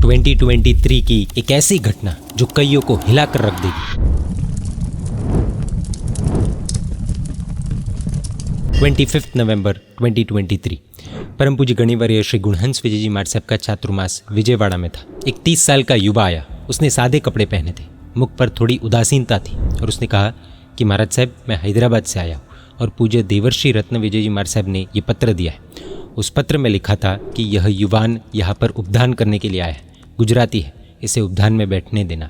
2023 की एक ऐसी घटना जो कईयों को हिलाकर रख देगी। 25 नवंबर 2023 परम पूज्य गणिवर्य श्री गुणहंस विजय जी महाराज साहब का चातुर्मास विजयवाड़ा में था। एक 30 साल का युवा आया। उसने सादे कपड़े पहने थे, मुख पर थोड़ी उदासीनता थी और उसने कहा कि महाराज साहब, मैं हैदराबाद से आया हूँ और पूज्य देवर्षि रत्न विजय जी महाराज साहब ने ये पत्र दिया है। उस पत्र में लिखा था कि यह युवान यहाँ पर उपधान करने के लिए आया है, गुजराती है, इसे उपधान में बैठने देना।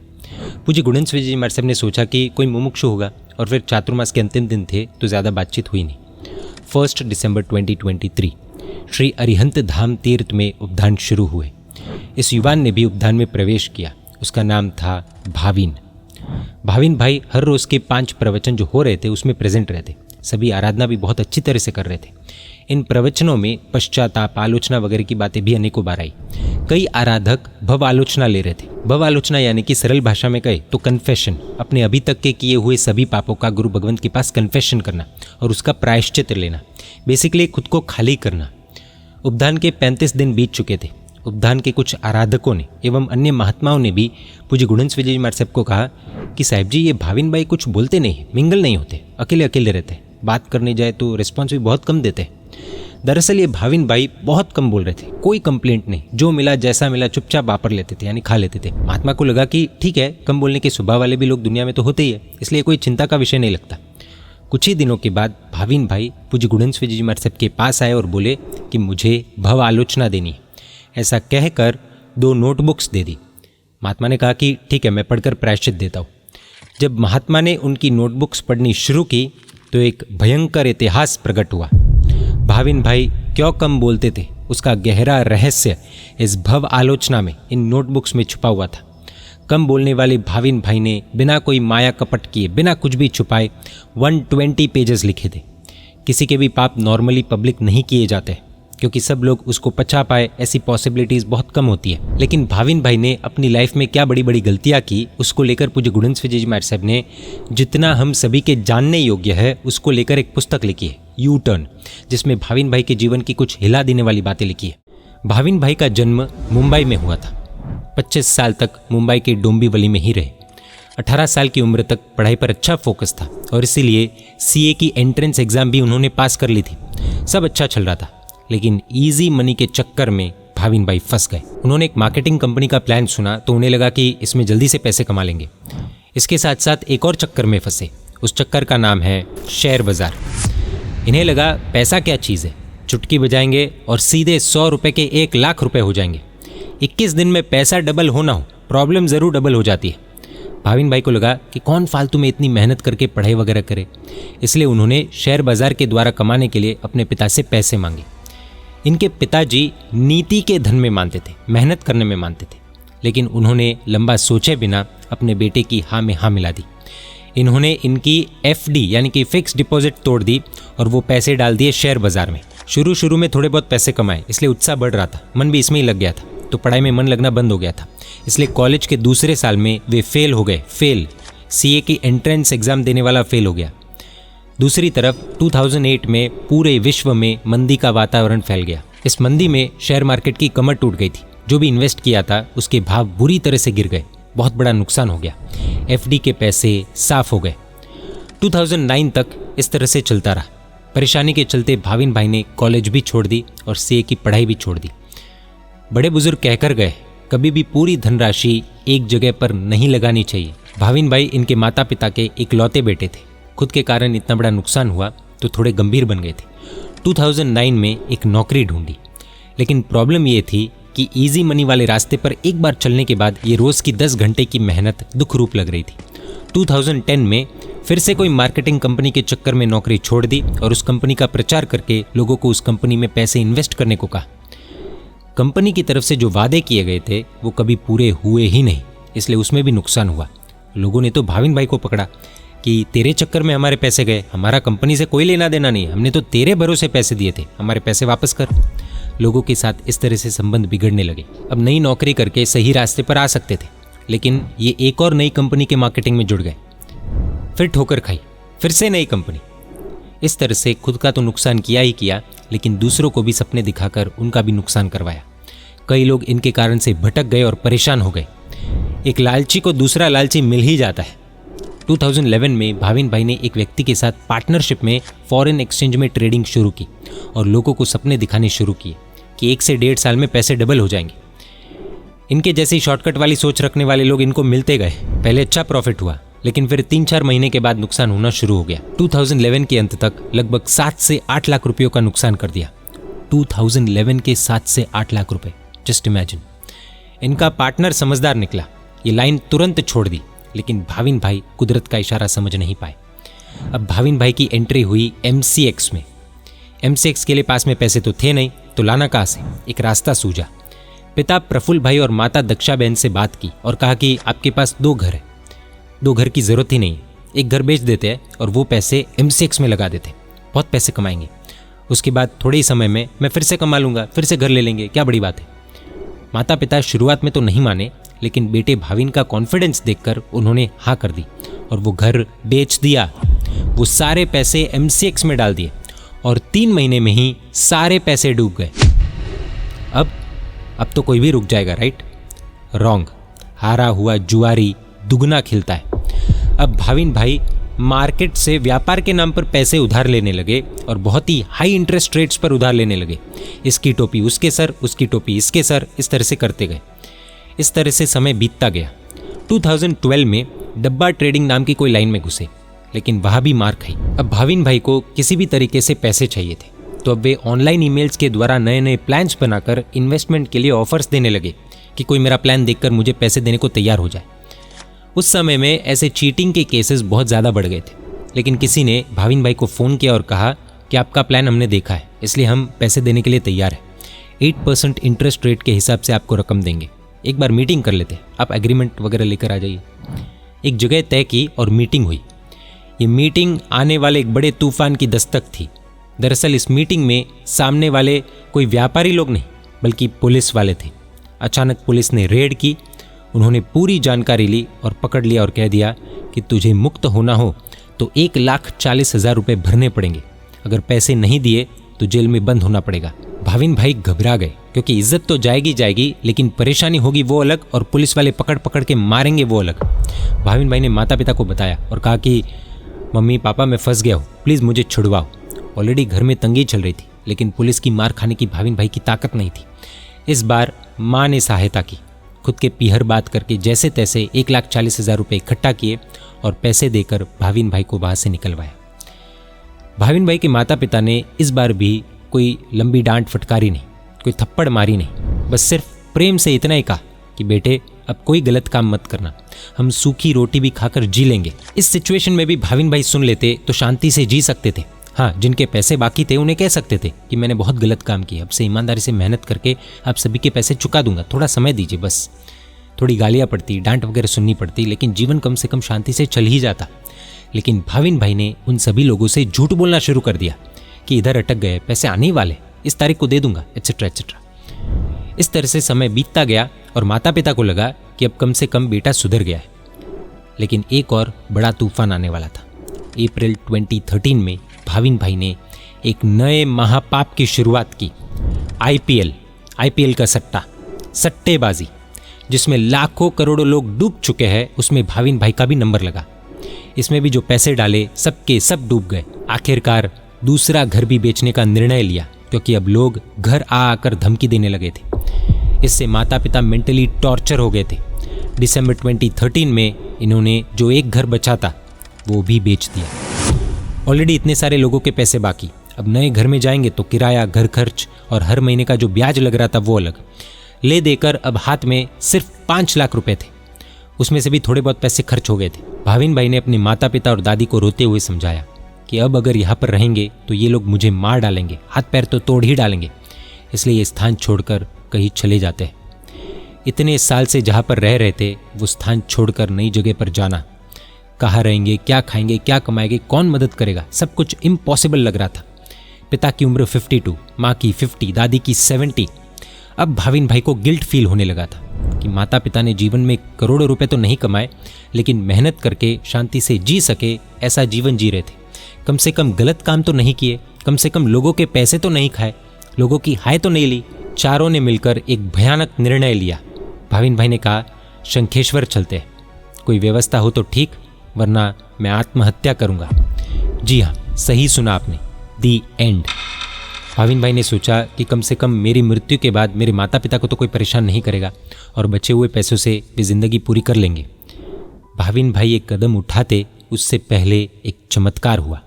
पूज्य गुणहंस विजय जी महाराज साहब ने सोचा कि कोई मुमुक्षु होगा और फिर चातुर्मास के अंतिम दिन थे तो ज़्यादा बातचीत हुई नहीं। 1 दिसंबर 2023 श्री अरिहंत धाम तीर्थ में उपधान शुरू हुए। इस युवान ने भी उपधान में प्रवेश किया। उसका नाम था भाविन। भाविन भाई हर रोज़ के 5 प्रवचन जो हो रहे थे उसमें प्रेजेंट रहते। सभी आराधना भी बहुत अच्छी तरह से कर रहे थे। इन प्रवचनों में पश्चाताप, आलोचना वगैरह की बातें भी अनेकों बार आई। कई आराधक भव आलोचना ले रहे थे। भव आलोचना यानी कि सरल भाषा में कहे तो कन्फेशन, अपने अभी तक के किए हुए सभी पापों का गुरु भगवंत के पास कन्फेशन करना और उसका प्रायश्चित लेना, बेसिकली खुद को खाली करना। उपधान के 35 दिन बीत चुके थे। उपधान के कुछ आराधकों ने एवं अन्य महात्माओं ने भी पूज्य गुणहंस विजय जी महाराज साहब को कहा कि साहब जी, ये भाविन भाई कुछ बोलते नहीं, मिंगल नहीं होते, अकेले अकेले रहते, बात करने जाए तो रिस्पॉन्स भी बहुत कम देते। दरअसल ये भाविन भाई बहुत कम बोल रहे थे, कोई कंप्लेंट नहीं, जो मिला जैसा मिला चुपचाप वापर लेते थे, यानी खा लेते थे। महात्मा को लगा कि ठीक है, कम बोलने के स्वभाव वाले भी लोग दुनिया में तो होते ही है, इसलिए कोई चिंता का विषय नहीं लगता। कुछ ही दिनों के बाद भाविन भाई पूज्य गुणहंस विजय जी महाराज साहब के पास आए और बोले कि मुझे भव आलोचना देनी है। ऐसा कहकर 2 नोटबुक्स दे दी। महात्मा ने कहा कि ठीक है, मैं पढ़कर प्रायश्चित देता हूँ। जब महात्मा ने उनकी नोटबुक्स पढ़नी शुरू की तो एक भयंकर इतिहास प्रकट हुआ। भाविन भाई क्यों कम बोलते थे, उसका गहरा रहस्य इस भव आलोचना में, इन नोटबुक्स में छुपा हुआ था। कम बोलने वाले भाविन भाई ने बिना कोई माया कपट किए, बिना कुछ भी छुपाए 120 पेजेस लिखे थे। किसी के भी पाप नॉर्मली पब्लिक नहीं किए जाते क्योंकि सब लोग उसको पचा पाए, ऐसी पॉसिबिलिटीज़ बहुत कम होती है। लेकिन भाविन भाई ने अपनी लाइफ में क्या बड़ी बड़ी गलतियाँ की, उसको लेकर पूज्य गुणहंस विजय जी महाराज साहब ने जितना हम सभी के जानने योग्य है उसको लेकर एक पुस्तक लिखी है, यू टर्न, जिसमें भाविन भाई के जीवन की कुछ हिला देने वाली बातें लिखी है। भाविन भाई का जन्म मुंबई में हुआ था। 25 साल तक मुंबई के डोंबिवली में ही रहे। 18 साल की उम्र तक पढ़ाई पर अच्छा फोकस था और इसीलिए CA की एंट्रेंस एग्ज़ाम भी उन्होंने पास कर ली थी। सब अच्छा चल रहा था, लेकिन इजी मनी के चक्कर में भाविन भाई फंस गए। उन्होंने एक मार्केटिंग कंपनी का प्लान सुना तो उन्हें लगा कि इसमें जल्दी से पैसे कमा लेंगे। इसके साथ साथ एक और चक्कर में फंसे। उस चक्कर का नाम है शेयर बाज़ार। इन्हें लगा पैसा क्या चीज़ है, चुटकी बजाएंगे और सीधे 100 रुपये के 1 लाख रुपए हो जाएंगे। 21 दिन में पैसा डबल होना हो, प्रॉब्लम ज़रूर डबल हो जाती है। भाविन भाई को लगा कि कौन फालतू में इतनी मेहनत करके पढ़ाई वगैरह करे, इसलिए उन्होंने शेयर बाज़ार के द्वारा कमाने के लिए अपने पिता से पैसे मांगे। इनके पिताजी नीति के धन में मानते थे, मेहनत करने में मानते थे, लेकिन उन्होंने लंबा सोचे बिना अपने बेटे की हाँ में हाँ मिला दी। इन्होंने इनकी FD यानी कि फिक्स डिपॉजिट तोड़ दी और वो पैसे डाल दिए शेयर बाज़ार में। शुरू में थोड़े बहुत पैसे कमाए, इसलिए उत्साह बढ़ रहा था, मन भी इसमें ही लग गया था, तो पढ़ाई में मन लगना बंद हो गया था। इसलिए कॉलेज के दूसरे साल में वे फेल हो गए। CA की एंट्रेंस एग्ज़ाम देने वाला फेल हो गया। दूसरी तरफ 2008 में पूरे विश्व में मंदी का वातावरण फैल गया। इस मंदी में शेयर मार्केट की कमर टूट गई थी। जो भी इन्वेस्ट किया था उसके भाव बुरी तरह से गिर गए, बहुत बड़ा नुकसान हो गया। FD के पैसे साफ हो गए। 2009 तक इस तरह से चलता रहा। परेशानी के चलते भाविन भाई ने कॉलेज भी छोड़ दी और CA की पढ़ाई भी छोड़ दी। बड़े बुजुर्ग कहकर गए, कभी भी पूरी धनराशि एक जगह पर नहीं लगानी चाहिए। भाविन भाई इनके माता पिता के इकलौते बेटे थे। खुद के कारण इतना बड़ा नुकसान हुआ तो थोड़े गंभीर बन गए थे। 2009 में एक नौकरी ढूंढी, लेकिन प्रॉब्लम ये थी कि इजी मनी वाले रास्ते पर एक बार चलने के बाद ये रोज़ की 10 घंटे की मेहनत दुख रूप लग रही थी। 2010 में फिर से कोई मार्केटिंग कंपनी के चक्कर में नौकरी छोड़ दी और उस कंपनी का प्रचार करके लोगों को उस कंपनी में पैसे इन्वेस्ट करने को कहा। कंपनी की तरफ से जो वादे किए गए थे वो कभी पूरे हुए ही नहीं, इसलिए उसमें भी नुकसान हुआ। लोगों ने तो भाविन भाई को पकड़ा कि तेरे चक्कर में हमारे पैसे गए, हमारा कंपनी से कोई लेना देना नहीं, हमने तो तेरे भरोसे पैसे दिए थे, हमारे पैसे वापस कर। लोगों के साथ इस तरह से संबंध बिगड़ने लगे। अब नई नौकरी करके सही रास्ते पर आ सकते थे, लेकिन ये एक और नई कंपनी के मार्केटिंग में जुड़ गए। फिर ठोकर खाई, फिर से नई कंपनी। इस तरह से खुद का तो नुकसान किया ही किया, लेकिन दूसरों को भी सपने दिखाकर उनका भी नुकसान करवाया। कई लोग इनके कारण से भटक गए और परेशान हो गए। एक लालची को दूसरा लालची मिल ही जाता है। 2011 में भाविन भाई ने एक व्यक्ति के साथ पार्टनरशिप में फॉरेन एक्सचेंज में ट्रेडिंग शुरू की और लोगों को सपने दिखाने शुरू किए कि 1 से 1.5 साल में पैसे डबल हो जाएंगे। इनके जैसी शॉर्टकट वाली सोच रखने वाले लोग इनको मिलते गए। पहले अच्छा प्रॉफिट हुआ, लेकिन फिर 3-4 महीने के बाद नुकसान होना शुरू हो गया। 2011 के अंत तक लगभग 7 से 8 लाख रुपयों का नुकसान कर दिया। 2011 के 7 से 8 लाख रुपए, जस्ट इमेजिन। इनका पार्टनर समझदार निकला, ये लाइन तुरंत छोड़ दी, लेकिन भाविन भाई कुदरत का इशारा समझ नहीं पाए। अब भाविन भाई की एंट्री हुई MCX में। MCX के लिए पास में पैसे तो थे नहीं, तो लाना कहाँ से? एक रास्ता सूझा। पिता प्रफुल्ल भाई और माता दक्षा बहन से बात की और कहा कि आपके पास 2 घर है, 2 घर की ज़रूरत ही नहीं, एक घर बेच देते हैं और वो पैसे MCX में लगा देते, बहुत पैसे कमाएंगे। उसके बाद थोड़े ही समय में मैं फिर से कमा लूँगा, फिर से घर ले लेंगे, क्या बड़ी बात है। माता पिता शुरुआत में तो नहीं माने, लेकिन बेटे भाविन का कॉन्फिडेंस देखकर उन्होंने हाँ कर दी और वो घर बेच दिया। वो सारे पैसे MCX में डाल दिए और 3 महीने में ही सारे पैसे डूब गए। अब तो कोई भी रुक जाएगा, राइट? रॉन्ग। हारा हुआ जुआरी दुगना खिलता है। अब भाविन भाई मार्केट से व्यापार के नाम पर पैसे उधार लेने लगे और बहुत ही हाई इंटरेस्ट रेट्स पर उधार लेने लगे। इसकी टोपी उसके सर, उसकी टोपी इसके सर, इस तरह से करते गए। इस तरह से समय बीतता गया। 2012 में डब्बा ट्रेडिंग नाम की कोई लाइन में घुसे, लेकिन वहाँ भी मार खाई। अब भाविन भाई को किसी भी तरीके से पैसे चाहिए थे, तो अब वे ऑनलाइन ईमेल्स के द्वारा नए नए प्लान्स बनाकर इन्वेस्टमेंट के लिए ऑफर्स देने लगे कि कोई मेरा प्लान देखकर मुझे पैसे देने को तैयार हो जाए। उस समय में ऐसे चीटिंग के केसेस बहुत ज़्यादा बढ़ गए थे, लेकिन किसी ने भाविन भाई को फ़ोन किया और कहा कि आपका प्लान हमने देखा है, इसलिए हम पैसे देने के लिए तैयार हैं। 8% इंटरेस्ट रेट के हिसाब से आपको रकम देंगे, एक बार मीटिंग कर लेते, आप एग्रीमेंट वगैरह लेकर आ जाइए। एक जगह तय की और मीटिंग हुई। ये मीटिंग आने वाले एक बड़े तूफान की दस्तक थी। दरअसल इस मीटिंग में सामने वाले कोई व्यापारी लोग नहीं, बल्कि पुलिस वाले थे। अचानक पुलिस ने रेड की, उन्होंने पूरी जानकारी ली और पकड़ लिया और कह दिया कि तुझे मुक्त होना हो तो 1,40,000 रुपये भरने पड़ेंगे, अगर पैसे नहीं दिए तो जेल में बंद होना पड़ेगा। भाविन भाई घबरा गए, क्योंकि इज्जत तो जाएगी, लेकिन परेशानी होगी वो अलग और पुलिस वाले पकड़ पकड़ के मारेंगे वो अलग। भाविन भाई ने माता पिता को बताया और कहा कि मम्मी पापा मैं फंस गया हूँ, प्लीज़ मुझे छुड़वाओ। ऑलरेडी घर में तंगी चल रही थी, लेकिन पुलिस की मार खाने की भाविन भाई की ताकत नहीं थी। इस बार माँ ने सहायता की, खुद के पीहर बात करके जैसे तैसे 1,40,000 रुपये इकट्ठा किए और पैसे देकर भाविन भाई को वहाँ से निकलवाया। भाविन भाई के माता पिता ने इस बार भी कोई लंबी डांट फटकारी नहीं, कोई थप्पड़ मारी नहीं, बस सिर्फ प्रेम से इतना ही कहा कि बेटे अब कोई गलत काम मत करना, हम सूखी रोटी भी खाकर जी लेंगे। इस सिचुएशन में भी भाविन भाई सुन लेते तो शांति से जी सकते थे। हाँ, जिनके पैसे बाकी थे उन्हें कह सकते थे कि मैंने बहुत गलत काम किया, अब से ईमानदारी से मेहनत करके आप सभी के पैसे चुका दूंगा, थोड़ा समय दीजिए। बस थोड़ी गालियाँ पड़ती, डांट वगैरह सुननी पड़ती, लेकिन जीवन कम से कम शांति से चल ही जाता। लेकिन भाविन भाई ने उन सभी लोगों से झूठ बोलना शुरू कर दिया कि इधर अटक गए, पैसे आने ही वाले, इस तारीख को दे दूंगा, एटसेट्रा एटसेट्रा। इस तरह से समय बीतता गया और माता पिता को लगा कि अब कम से कम बेटा सुधर गया है। लेकिन एक और बड़ा तूफान आने वाला था। अप्रैल 2013 में भाविन भाई ने एक नए महापाप की शुरुआत की। IPL का सट्टेबाजी, जिसमें लाखों करोड़ों लोग डूब चुके हैं, उसमें भाविन भाई का भी नंबर लगा। इसमें भी जो पैसे डाले सबके सब डूब गए। आखिरकार दूसरा घर भी बेचने का निर्णय लिया, क्योंकि अब लोग घर आकर धमकी देने लगे थे। इससे माता पिता मेंटली टॉर्चर हो गए थे। दिसंबर 2013 में इन्होंने जो एक घर बचा था वो भी बेच दिया। ऑलरेडी इतने सारे लोगों के पैसे बाकी, अब नए घर में जाएंगे तो किराया, घर खर्च और हर महीने का जो ब्याज लग रहा था वो अलग। ले देकर अब हाथ में सिर्फ 5 लाख रुपए थे, उसमें से भी थोड़े बहुत पैसे खर्च हो गए थे। भाविन भाई ने अपने माता पिता और दादी को रोते हुए समझाया कि अब अगर यहाँ पर रहेंगे तो ये लोग मुझे मार डालेंगे, हाथ पैर तो तोड़ ही डालेंगे, इसलिए ये स्थान छोड़कर कहीं चले जाते हैं। इतने साल से जहाँ पर रह रहे थे वो स्थान छोड़कर नई जगह पर जाना, कहाँ रहेंगे, क्या खाएंगे, क्या कमाएंगे, कौन मदद करेगा, सब कुछ इम्पॉसिबल लग रहा था। पिता की उम्र 52, माँ की 50, दादी की 70। अब भाविन भाई को गिल्ट फील होने लगा था कि माता पिता ने जीवन में करोड़ों रुपए तो नहीं कमाए, लेकिन मेहनत करके शांति से जी सके ऐसा जीवन जी रहे थे। कम से कम गलत काम तो नहीं किए, कम से कम लोगों के पैसे तो नहीं खाए, लोगों की हाय तो नहीं ली, चारों ने मिलकर एक भयानक निर्णय लिया। भाविन भाई ने कहा, शंखेश्वर चलते हैं, कोई व्यवस्था हो तो ठीक, वरना मैं आत्महत्या करूंगा। जी हाँ, सही सुना आपने, दी एंड। भाविन भाई ने सोचा कि कम से कम मेरी मृत्यु के बाद मेरे माता पिता को तो कोई परेशान नहीं करेगा और बचे हुए पैसों से वे जिंदगी पूरी कर लेंगे। भाविन भाई एक कदम उठाते उससे पहले एक चमत्कार हुआ।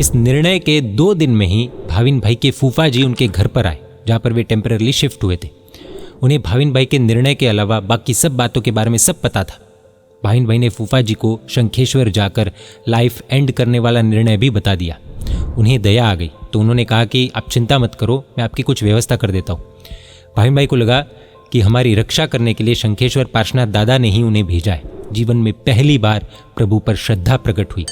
इस निर्णय के 2 दिन में ही भाविन भाई के फूफा जी उनके घर पर आए, जहाँ पर वे टेम्पररी शिफ्ट हुए थे। उन्हें भाविन भाई के निर्णय के अलावा बाकी सब बातों के बारे में सब पता था। भाविन भाई ने फूफा जी को शंखेश्वर जाकर लाइफ एंड करने वाला निर्णय भी बता दिया। उन्हें दया आ गई तो उन्होंने कहा कि आप चिंता मत करो, मैं आपकी कुछ व्यवस्था कर देता हूँ। भाविन भाई को लगा कि हमारी रक्षा करने के लिए शंखेश्वर पार्श्वनाथ दादा ने ही उन्हें भेजा है। जीवन में पहली बार प्रभु पर श्रद्धा प्रकट हुई।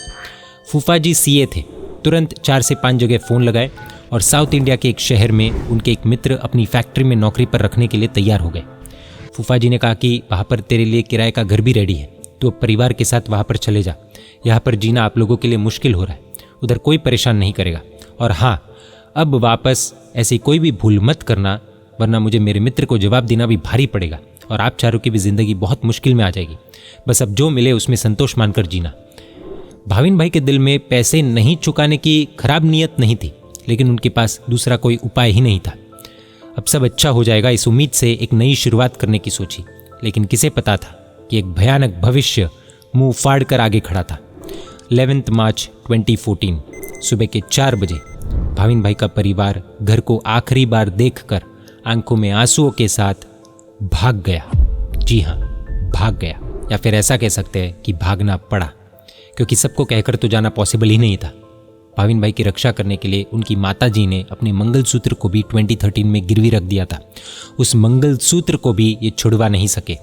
फूफा जी सीए थे। तुरंत 4 से 5 जगह फ़ोन लगाए और साउथ इंडिया के एक शहर में उनके एक मित्र अपनी फैक्ट्री में नौकरी पर रखने के लिए तैयार हो गए। फूफा जी ने कहा कि वहाँ पर तेरे लिए किराए का घर भी रेडी है, तो परिवार के साथ वहाँ पर चले जा। यहाँ पर जीना आप लोगों के लिए मुश्किल हो रहा है, उधर कोई परेशान नहीं करेगा। और हाँ, अब वापस ऐसी कोई भी भूल मत करना, वरना मुझे मेरे मित्र को जवाब देना भी भारी पड़ेगा और आप चारों की भी ज़िंदगी बहुत मुश्किल में आ जाएगी। बस अब जो मिले उसमें संतोष मानकर जीना। भाविन भाई के दिल में पैसे नहीं चुकाने की खराब नीयत नहीं थी, लेकिन उनके पास दूसरा कोई उपाय ही नहीं था। अब सब अच्छा हो जाएगा, इस उम्मीद से एक नई शुरुआत करने की सोची। लेकिन किसे पता था कि एक भयानक भविष्य मुंह फाड़ कर आगे खड़ा था। 11 मार्च 2014 सुबह के 4 बजे भाविन भाई का परिवार घर को आखिरी बार देखकर आंखों में आंसुओं के साथ भाग गया। जी हाँ, भाग गया, या फिर ऐसा कह सकते हैं कि भागना पड़ा, क्योंकि सबको कहकर तो जाना पॉसिबल ही नहीं था। भाविन भाई की रक्षा करने के लिए उनकी माताजी ने अपने मंगलसूत्र को भी 2013 में गिरवी रख दिया था। उस मंगलसूत्र को भी ये छुड़वा नहीं सके।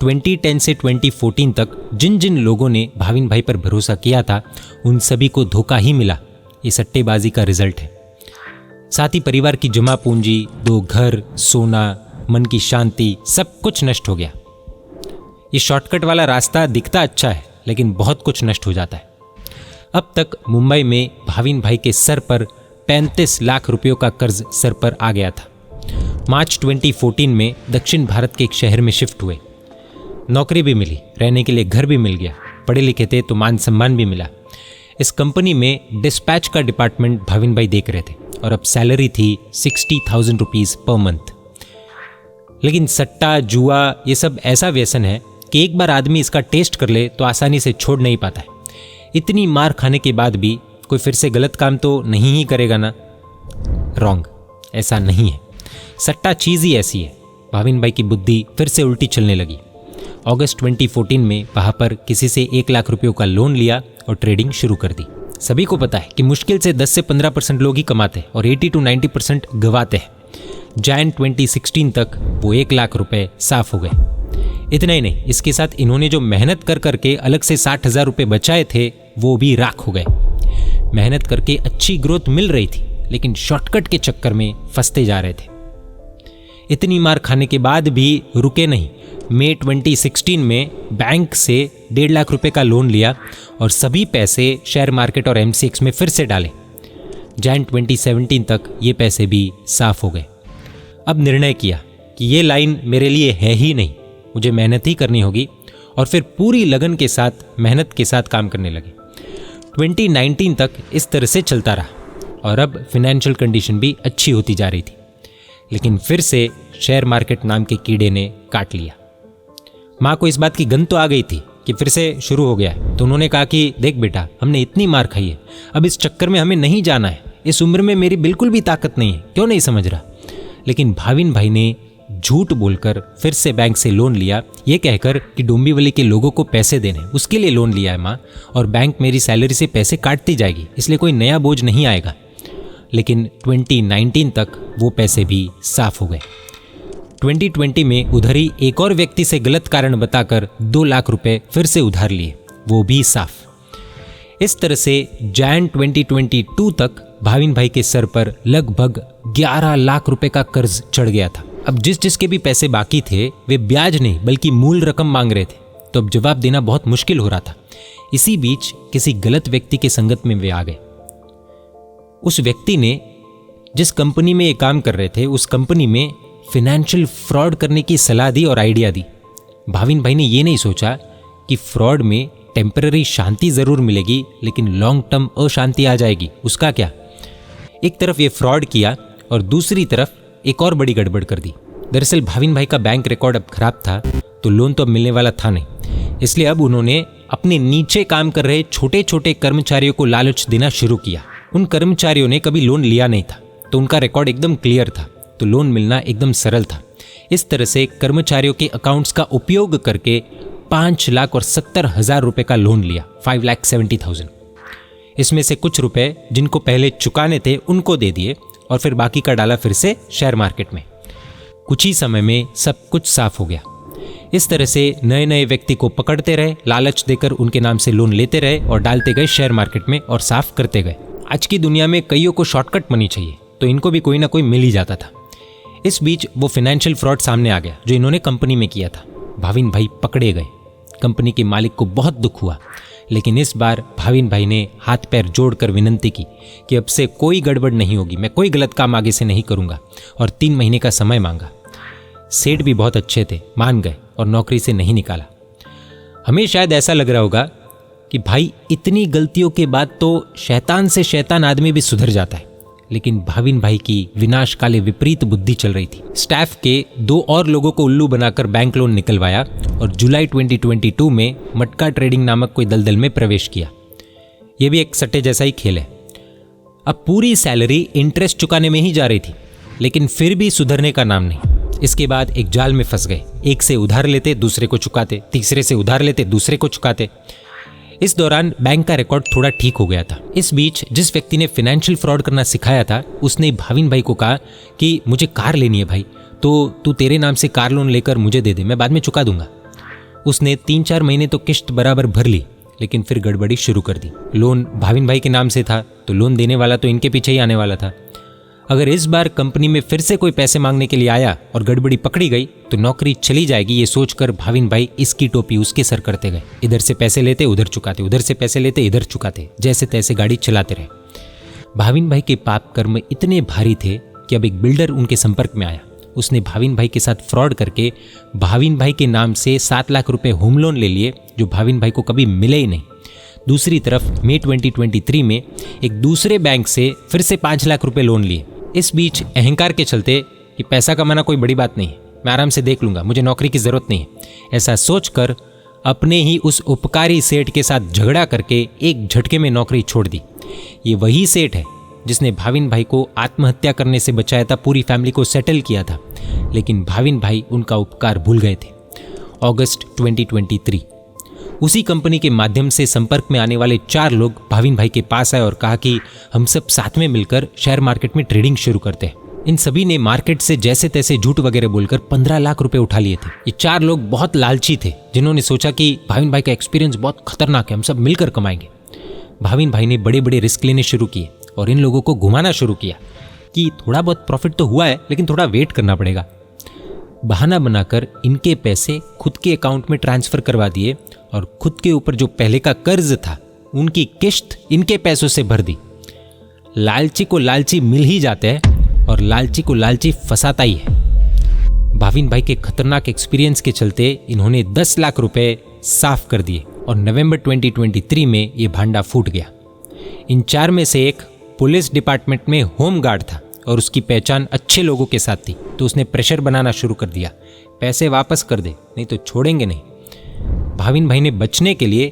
2010 से 2014 तक जिन जिन लोगों ने भाविन भाई पर भरोसा किया था, उन सभी को धोखा ही मिला। ये सट्टेबाजी का रिजल्ट है। साथ ही परिवार की जमा पूंजी, 2 घर, सोना, मन की शांति, सब कुछ नष्ट हो गया। ये शॉर्टकट वाला रास्ता दिखता अच्छा है, लेकिन बहुत कुछ नष्ट हो जाता है। अब तक मुंबई में भाविन भाई के सर पर 35 लाख रुपयों का कर्ज सर पर आ गया था। मार्च 2014 में दक्षिण भारत के एक शहर में शिफ्ट हुए। नौकरी भी मिली, रहने के लिए घर भी मिल गया, पढ़े लिखे थे तो मान सम्मान भी मिला। इस कंपनी में डिस्पैच का डिपार्टमेंट भाविन भाई देख रहे थे और अब सैलरी थी 60,000 रुपीज़ पर मंथ। लेकिन सट्टा, जुआ, ये सब ऐसा व्यसन है कि एक बार आदमी इसका टेस्ट कर ले तो आसानी से छोड़ नहीं पाता है। इतनी मार खाने के बाद भी कोई फिर से गलत काम तो नहीं ही करेगा ना? रॉन्ग, ऐसा नहीं है। सट्टा चीज़ ही ऐसी है। भाविन भाई की बुद्धि फिर से उल्टी चलने लगी। अगस्त 2014 में वहाँ पर किसी से 1 लाख रुपयों का लोन लिया और ट्रेडिंग शुरू कर दी। सभी को पता है कि मुश्किल से 10 से 15% लोग ही कमाते हैं और 80 to 90% गंवाते हैं। जैन 2016 तक वो 1 लाख रुपए साफ हो गए। इतना ही नहीं, इसके साथ इन्होंने जो मेहनत कर करके अलग से 60,000 रुपये बचाए थे, वो भी राख हो गए। मेहनत करके अच्छी ग्रोथ मिल रही थी, लेकिन शॉर्टकट के चक्कर में फंसते जा रहे थे। इतनी मार खाने के बाद भी रुके नहीं। मई 2016 में बैंक से 1.5 लाख रुपए का लोन लिया और सभी पैसे शेयर मार्केट और MCX में फिर से डाले। जैन 2017 तक ये पैसे भी साफ हो गए। अब निर्णय किया कि ये लाइन मेरे लिए है ही नहीं, मुझे मेहनत ही करनी होगी, और फिर पूरी लगन के साथ, मेहनत के साथ काम करने लगे। 2019 तक इस तरह से चलता रहा और अब फिनेंशियल कंडीशन भी अच्छी होती जा रही थी। लेकिन फिर से शेयर मार्केट नाम के कीड़े ने काट लिया। माँ को इस बात की गंध तो आ गई थी कि फिर से शुरू हो गया है, तो उन्होंने कहा कि देख बेटा, हमने इतनी मार खाई है, अब इस चक्कर में हमें नहीं जाना है। इस उम्र में मेरी बिल्कुल भी ताकत नहीं है, क्यों नहीं समझ रहा? लेकिन भाविन भाई ने झूठ बोलकर फिर से बैंक से लोन लिया, ये कहकर कि डोंबिवली के लोगों को पैसे देने, उसके लिए लोन लिया है माँ, और बैंक मेरी सैलरी से पैसे काटती जाएगी, इसलिए कोई नया बोझ नहीं आएगा। लेकिन 2019 तक वो पैसे भी साफ हो गए। 2020 में उधर ही एक और व्यक्ति से गलत कारण बताकर 2 लाख रुपए फिर से उधार लिए, वो भी साफ। इस तरह से जैन 2022 तक भाविन भाई के सर पर लगभग 11 लाख रुपए का कर्ज चढ़ गया था। अब जिसके भी पैसे बाकी थे, वे ब्याज नहीं बल्कि मूल रकम मांग रहे थे, तो अब जवाब देना बहुत मुश्किल हो रहा था। इसी बीच किसी गलत व्यक्ति के संगत में वे आ गए। उस व्यक्ति ने जिस कंपनी में ये काम कर रहे थे उस कंपनी में फिनेंशियल फ्रॉड करने की सलाह दी और आइडिया दी। भाविन भाई ने ये नहीं सोचा कि फ्रॉड में टेम्पररी शांति ज़रूर मिलेगी लेकिन लॉन्ग टर्म अशांति आ जाएगी। उसका क्या, एक तरफ ये फ्रॉड किया और दूसरी तरफ एक और बड़ी गड़बड़ कर दी। दरअसल भाविन भाई का बैंक रिकॉर्ड अब खराब था तो लोन तो अब मिलने वाला था नहीं, इसलिए अब उन्होंने अपने नीचे काम कर रहे छोटे छोटे कर्मचारियों को लालच देना शुरू किया। उन कर्मचारियों ने कभी लोन लिया नहीं था तो उनका रिकॉर्ड एकदम क्लियर था, तो लोन मिलना एकदम सरल था। इस तरह से कर्मचारियों के अकाउंट्स का उपयोग करके 5,70,000 रुपए का लोन लिया, 5,70,000। इसमें से कुछ रुपए जिनको पहले चुकाने थे उनको दे दिए और फिर बाकी का डाला फिर से शेयर मार्केट में। कुछ ही समय में सब कुछ साफ हो गया। इस तरह से नए नए व्यक्ति को पकड़ते रहे, लालच देकर उनके नाम से लोन लेते रहे और डालते गए शेयर मार्केट में और साफ करते गए। आज की दुनिया में कईयों को शॉर्टकट मनी चाहिए तो इनको भी कोई ना कोई मिल ही जाता था। इस बीच वो फाइनेंशियल फ्रॉड सामने आ गया जो इन्होंने कंपनी में किया था। भाविन भाई पकड़े गए। कंपनी के मालिक को बहुत दुख हुआ, लेकिन इस बार भाविन भाई ने हाथ पैर जोड़कर विनंती की कि अब से कोई गड़बड़ नहीं होगी, मैं कोई गलत काम आगे से नहीं करूंगा, और 3 महीने का समय मांगा। सेठ भी बहुत अच्छे थे, मान गए और नौकरी से नहीं निकाला। हमें शायद ऐसा लग रहा होगा कि भाई इतनी गलतियों के बाद तो शैतान से शैतान आदमी भी सुधर जाता है, लेकिन भाविन भाई की विनाशकाले विपरीत बुद्धि चल रही थी। स्टाफ के 2 और लोगों को उल्लू बनाकर बैंक लोन निकलवाया और जुलाई 2022 में मटका ट्रेडिंग नामक कोई दलदल में प्रवेश किया। यह भी एक सट्टे जैसा ही खेल है। अब पूरी सैलरी इंटरेस्ट चुकाने में ही जा रही थी, लेकिन फिर भी सुधरने का नाम नहीं। इसके बाद एक जाल में फंस गए। एक से उधार लेते, दूसरे को चुकाते, तीसरे से उधार लेते, दूसरे को चुकाते। इस दौरान बैंक का रिकॉर्ड थोड़ा ठीक हो गया था। इस बीच जिस व्यक्ति ने फाइनेंशियल फ्रॉड करना सिखाया था उसने भाविन भाई को कहा कि मुझे कार लेनी है भाई, तो तू तेरे नाम से कार लोन लेकर मुझे दे दे, मैं बाद में चुका दूंगा। उसने 3-4 महीने तो किश्त बराबर भर ली, लेकिन फिर गड़बड़ी शुरू कर दी। लोन भाविन भाई के नाम से था तो लोन देने वाला तो इनके पीछे ही आने वाला था। अगर इस बार कंपनी में फिर से कोई पैसे मांगने के लिए आया और गड़बड़ी पकड़ी गई तो नौकरी चली जाएगी, ये सोचकर भाविन भाई इसकी टोपी उसके सर करते गए। इधर से पैसे लेते उधर चुकाते, उधर से पैसे लेते इधर चुकाते, जैसे तैसे गाड़ी चलाते रहे। भाविन भाई के पाप कर्म इतने भारी थे कि अब एक बिल्डर उनके संपर्क में आया। उसने भाविन भाई के साथ फ्रॉड करके भाविन भाई के नाम से 7 लाख रुपए होम लोन ले लिए, जो भाविन भाई को कभी मिले ही नहीं। दूसरी तरफ मई 2023 में एक दूसरे बैंक से फिर से 5 लाख रुपए लोन लिए। इस बीच अहंकार के चलते कि पैसा कमाना कोई बड़ी बात नहीं है, मैं आराम से देख लूंगा, मुझे नौकरी की जरूरत नहीं है, ऐसा सोचकर अपने ही उस उपकारी सेठ के साथ झगड़ा करके एक झटके में नौकरी छोड़ दी। ये वही सेठ है जिसने भाविन भाई को आत्महत्या करने से बचाया था, पूरी फैमिली को सेटल किया था, लेकिन भाविन भाई उनका उपकार भूल गए थे। अगस्त 2023 उसी कंपनी के माध्यम से संपर्क में आने वाले 4 लोग भाविन भाई के पास आए और कहा कि हम सब साथ में मिलकर शेयर मार्केट में ट्रेडिंग शुरू करते हैं। इन सभी ने मार्केट से जैसे तैसे झूठ वगैरह बोलकर 15 लाख रुपए उठा लिए थे। ये 4 लोग बहुत लालची थे, जिन्होंने सोचा कि भाविन भाई का एक्सपीरियंस बहुत खतरनाक है, हम सब मिलकर कमाएंगे। भाविन भाई ने बड़े बड़े रिस्क लेने शुरू किए और इन लोगों को घुमाना शुरू किया कि थोड़ा बहुत प्रॉफिट तो हुआ है, लेकिन थोड़ा वेट करना पड़ेगा। बहाना बनाकर इनके पैसे खुद के अकाउंट में ट्रांसफर करवा दिए और खुद के ऊपर जो पहले का कर्ज था उनकी किश्त इनके पैसों से भर दी। लालची को लालची मिल ही जाते हैं और लालची को लालची फंसाता ही है। भाविन भाई के खतरनाक एक्सपीरियंस के चलते इन्होंने 10 लाख रुपए साफ कर दिए और नवंबर 2023 में ये भांडा फूट गया। इन 4 में से एक पुलिस डिपार्टमेंट में होम गार्ड था और उसकी पहचान अच्छे लोगों के साथ थी, तो उसने प्रेशर बनाना शुरू कर दिया, पैसे वापस कर दे नहीं तो छोड़ेंगे नहीं। भाविन भाई ने बचने के लिए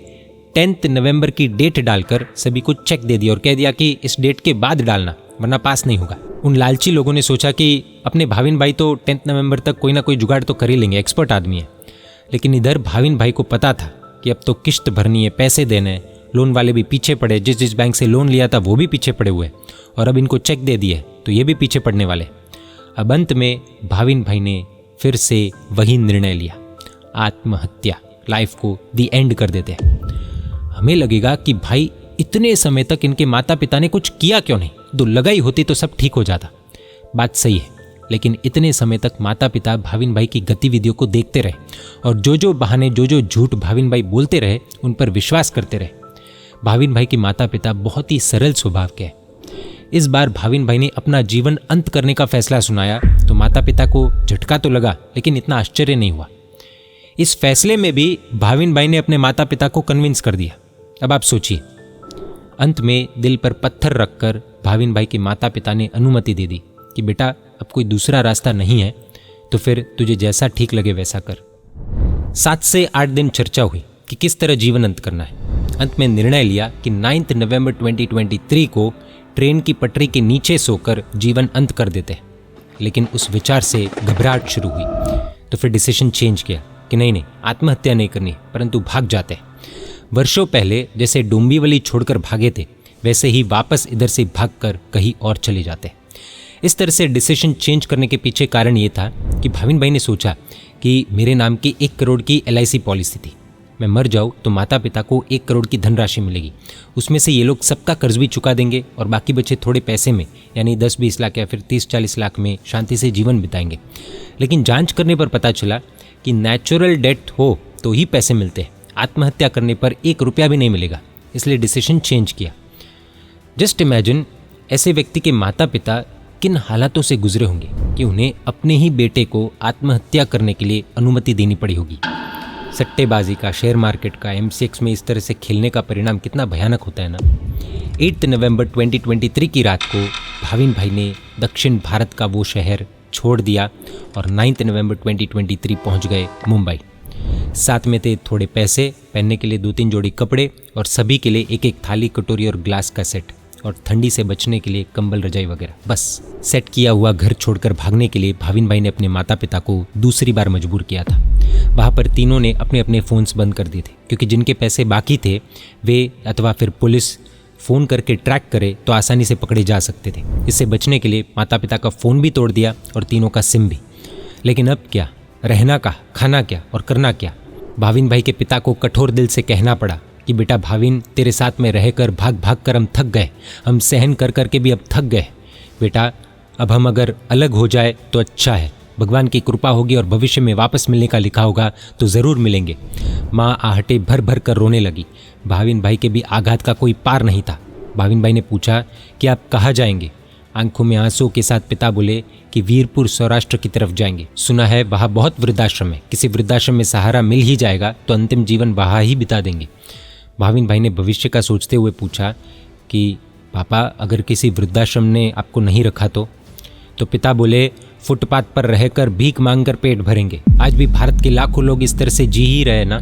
10 नवंबर की डेट डालकर सभी को चेक दे दिया और कह दिया कि इस डेट के बाद डालना वरना पास नहीं होगा। उन लालची लोगों ने सोचा कि अपने भाविन भाई तो 10 नवंबर तक कोई ना कोई जुगाड़ तो कर ही लेंगे, एक्सपर्ट आदमी है। लेकिन इधर भाविन भाई को पता था कि अब तो किश्त भरनी है, पैसे देने हैं, लोन वाले भी पीछे पड़े, जिस बैंक से लोन लिया था वो भी पीछे पड़े हुए, और अब इनको चेक दे दिए तो ये भी पीछे पड़ने वाले। अब अंत में भाविन भाई ने फिर से वही निर्णय लिया, आत्महत्या, लाइफ को दी एंड कर देते हैं। हमें लगेगा कि भाई इतने समय तक इनके माता पिता ने कुछ किया क्यों नहीं, तो लगाई होती तो सब ठीक हो जाता। बात सही है, लेकिन इतने समय तक माता पिता भाविन भाई की गतिविधियों को देखते रहे और जो बहाने जो झूठ भाविन भाई बोलते रहे उन पर विश्वास करते रहे। भाविन भाई के माता पिता बहुत ही सरल स्वभाव के हैं। इस बार भाविन भाई ने अपना जीवन अंत करने का फैसला सुनाया तो माता पिता को झटका तो लगा, लेकिन इतना आश्चर्य नहीं हुआ। इस फैसले में भी भाविन भाई ने अपने माता पिता को कन्विंस कर दिया। अब आप सोचिए, अंत में दिल पर पत्थर रखकर भाविन भाई के माता पिता ने अनुमति दे दी कि बेटा अब कोई दूसरा रास्ता नहीं है, तो फिर तुझे जैसा ठीक लगे वैसा कर। 7 से 8 दिन चर्चा हुई कि किस तरह जीवन अंत करना है। अंत में निर्णय लिया कि 9 नवंबर 2023 को ट्रेन की पटरी के नीचे सोकर जीवन अंत कर देते हैं। लेकिन उस विचार से घबराहट शुरू हुई, तो फिर डिसीजन चेंज किया कि नहीं, आत्महत्या नहीं करनी, परंतु भाग जाते हैं। वर्षों पहले जैसे डोंबिवली छोड़कर भागे थे, वैसे ही वापस इधर से भागकर कहीं और चले जाते हैं। इस तरह से डिसीजन चेंज करने के पीछे कारण ये था कि भाविन भाई ने सोचा कि मेरे नाम की 1 करोड़ की LIC पॉलिसी थी। मैं मर जाऊँ तो माता पिता को 1 करोड़ की धनराशि मिलेगी, उसमें से ये लोग सबका कर्ज भी चुका देंगे और बाकी बचे थोड़े पैसे में, यानी 10-20 लाख या फिर 30-40 लाख में शांति से जीवन बिताएंगे। लेकिन जांच करने पर पता चला कि नेचुरल डेथ हो तो ही पैसे मिलते हैं, आत्महत्या करने पर 1 रुपया भी नहीं मिलेगा। इसलिए डिसीजन चेंज किया। जस्ट इमेजिन ऐसे व्यक्ति के माता पिता किन हालातों से गुजरे होंगे कि उन्हें अपने ही बेटे को आत्महत्या करने के लिए अनुमति देनी पड़ी होगी। सट्टेबाजी का, शेयर मार्केट का, MCX में इस तरह से खेलने का परिणाम कितना भयानक होता है ना। 8 नवंबर 2023 की रात को भाविन भाई ने दक्षिण भारत का वो शहर छोड़ दिया और 9 नवंबर 2023 पहुंच गए मुंबई। साथ में थे थोड़े पैसे, पहनने के लिए 2-3 जोड़ी कपड़े और सभी के लिए 1-1 थाली, कटोरी और ग्लास का सेट, और ठंडी से बचने के लिए कंबल, रजाई वगैरह। बस सेट किया हुआ घर छोड़कर भागने के लिए भाविन भाई ने अपने माता पिता को दूसरी बार मजबूर किया था। वहाँ पर तीनों ने अपने अपने फ़ोन्स बंद कर दिए थे, क्योंकि जिनके पैसे बाकी थे वे अथवा फिर पुलिस फ़ोन करके ट्रैक करे तो आसानी से पकड़े जा सकते थे। इससे बचने के लिए माता पिता का फ़ोन भी तोड़ दिया और तीनों का सिम भी। लेकिन अब क्या, रहना कहाँ, खाना क्या और करना क्या। भाविन भाई के पिता को कठोर दिल से कहना पड़ा कि बेटा भाविन, तेरे साथ में रहकर भाग भाग कर हम थक गए, हम सहन कर कर के भी अब थक गए। बेटा अब हम अगर अलग हो जाए तो अच्छा है, भगवान की कृपा होगी और भविष्य में वापस मिलने का लिखा होगा तो ज़रूर मिलेंगे। माँ आहटे भर भर कर रोने लगी। भाविन भाई के भी आघात का कोई पार नहीं था। भाविन भाई ने पूछा कि आप कहाँ जाएंगे। आंखों में आंसू के साथ पिता बोले कि वीरपुर, सौराष्ट्र की तरफ जाएंगे। सुना है वहाँ बहुत वृद्धाश्रम है, किसी वृद्धाश्रम में सहारा मिल ही जाएगा तो अंतिम जीवन वहाँ ही बिता देंगे। भाविन भाई ने भविष्य का सोचते हुए पूछा कि पापा अगर किसी वृद्धाश्रम ने आपको नहीं रखा तो पिता बोले फुटपाथ पर रहकर भीख मांगकर पेट भरेंगे। आज भी भारत के लाखों लोग इस तरह से जी ही रहे ना।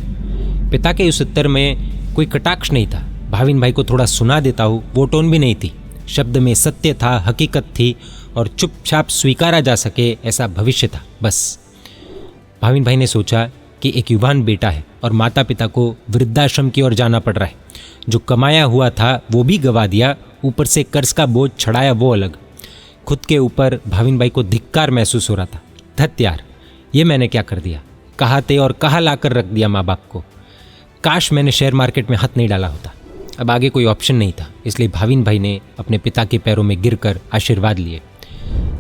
पिता के उस उत्तर में कोई कटाक्ष नहीं था। भाविन भाई को थोड़ा सुना देता हूँ, वो टोन भी नहीं थी। शब्द में सत्य था, हकीकत थी और चुपचाप स्वीकारा जा सके ऐसा भविष्य था। बस भाविन भाई ने सोचा कि एक युवान बेटा है और माता पिता को वृद्धाश्रम की ओर जाना पड़ रहा है। जो कमाया हुआ था वो भी गवा दिया, ऊपर से कर्ज का बोझ चढ़ाया वो अलग। खुद के ऊपर भाविन भाई को धिक्कार महसूस हो रहा था। धत यार, ये मैंने क्या कर दिया, कहाँ थे और कहाँ ला कर रख दिया माँ बाप को। काश मैंने शेयर मार्केट में हाथ नहीं डाला होता। अब आगे कोई ऑप्शन नहीं था, इसलिए भाविन भाई ने अपने पिता के पैरों में गिरकर आशीर्वाद लिए।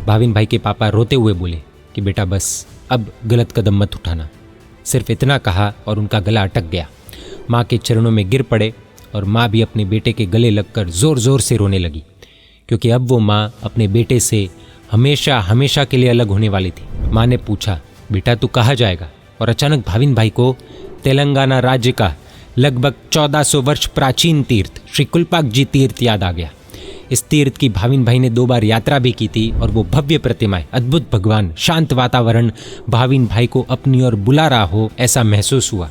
भाविन भाई के पापा रोते हुए बोले कि बेटा बस अब गलत कदम मत उठाना। सिर्फ इतना कहा और उनका गला अटक गया। माँ के चरणों में गिर पड़े और माँ भी अपने बेटे के गले लगकर ज़ोर ज़ोर से रोने लगी, क्योंकि अब वो माँ अपने बेटे से हमेशा हमेशा के लिए अलग होने वाली थी। माँ ने पूछा बेटा तू कहाँ जाएगा, और अचानक भाविन भाई को तेलंगाना राज्य का लगभग 1400 वर्ष प्राचीन तीर्थ श्री कुलपाक जी तीर्थ याद आ गया। इस तीर्थ की भाविन भाई ने 2 बार यात्रा भी की थी और वो भव्य प्रतिमाएं, अद्भुत भगवान, शांत वातावरण भाविन भाई को अपनी ओर बुला रहा हो ऐसा महसूस हुआ।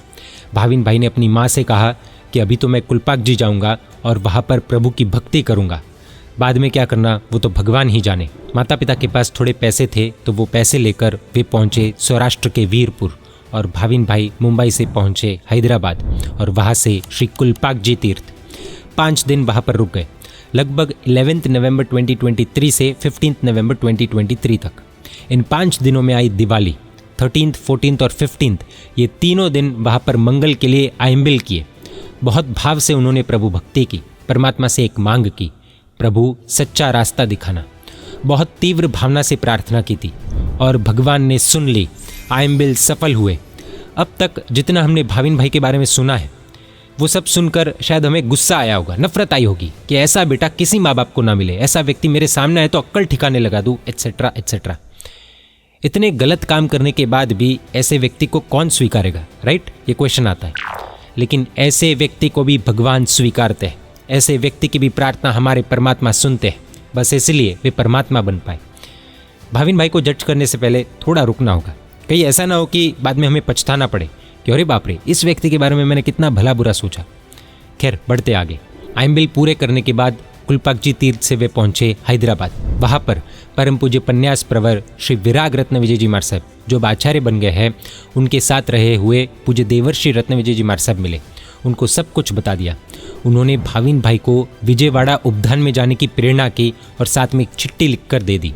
भाविन भाई ने अपनी माँ से कहा कि अभी तो मैं कुलपाक जी जाऊँगा और वहाँ पर प्रभु की भक्ति करूँगा, बाद में क्या करना वो तो भगवान ही जाने। माता पिता के पास थोड़े पैसे थे तो वो पैसे लेकर वे पहुँचे सौराष्ट्र के वीरपुर और भाविन भाई मुंबई से पहुँचे हैदराबाद और वहाँ से श्री कुलपाक जी तीर्थ। 5 दिन वहाँ पर रुक गए, लगभग 11 नवंबर 2023 से 15 नवंबर 2023 तक। इन 5 दिनों में आई दिवाली, 13th, 14th और 15th, ये तीनों दिन वहाँ पर मंगल के लिए आइम्बिल किए। बहुत भाव से उन्होंने प्रभु भक्ति की, परमात्मा से एक मांग की, प्रभु सच्चा रास्ता दिखाना। बहुत तीव्र भावना से प्रार्थना की थी और भगवान ने सुन ली। आइम्बिल सफल हुए। अब तक जितना हमने भाविन भाई के बारे में सुना है वो सब सुनकर शायद हमें गुस्सा आया होगा, नफरत आई होगी कि ऐसा बेटा किसी माँ बाप को ना मिले, ऐसा व्यक्ति मेरे सामने आए तो अक्कल ठिकाने लगा दूँ, एट्सेट्रा एट्सेट्रा। इतने गलत काम करने के बाद भी ऐसे व्यक्ति को कौन स्वीकारेगा, राइट? ये क्वेश्चन आता है। लेकिन ऐसे व्यक्ति को भी भगवान स्वीकारते हैं, ऐसे व्यक्ति की भी प्रार्थना हमारे परमात्मा सुनते हैं, बस इसलिए वे परमात्मा बन पाए। भाविन भाई को जज करने से पहले थोड़ा रुकना होगा, कहीं ऐसा ना हो कि बाद में हमें पछताना पड़े कि अरे बाप रे, इस व्यक्ति के बारे में मैंने कितना भला बुरा सोचा। खैर, बढ़ते आगे। आइम्बिल पूरे करने के बाद कुलपाकजी तीर्थ से वे पहुंचे हैदराबाद। वहाँ पर परम पूज्य पन्यास प्रवर श्री विराग रत्न विजय जी महाराज साहब, जो अब आचार्य बन गए हैं, उनके साथ रहे हुए पूज्य देवर्षि रत्न विजय जी महाराज साहब मिले। उनको सब कुछ बता दिया। उन्होंने भाविन भाई को विजयवाड़ा उपधान में जाने की प्रेरणा की और साथ में एक चिट्ठी लिखकर दे दी।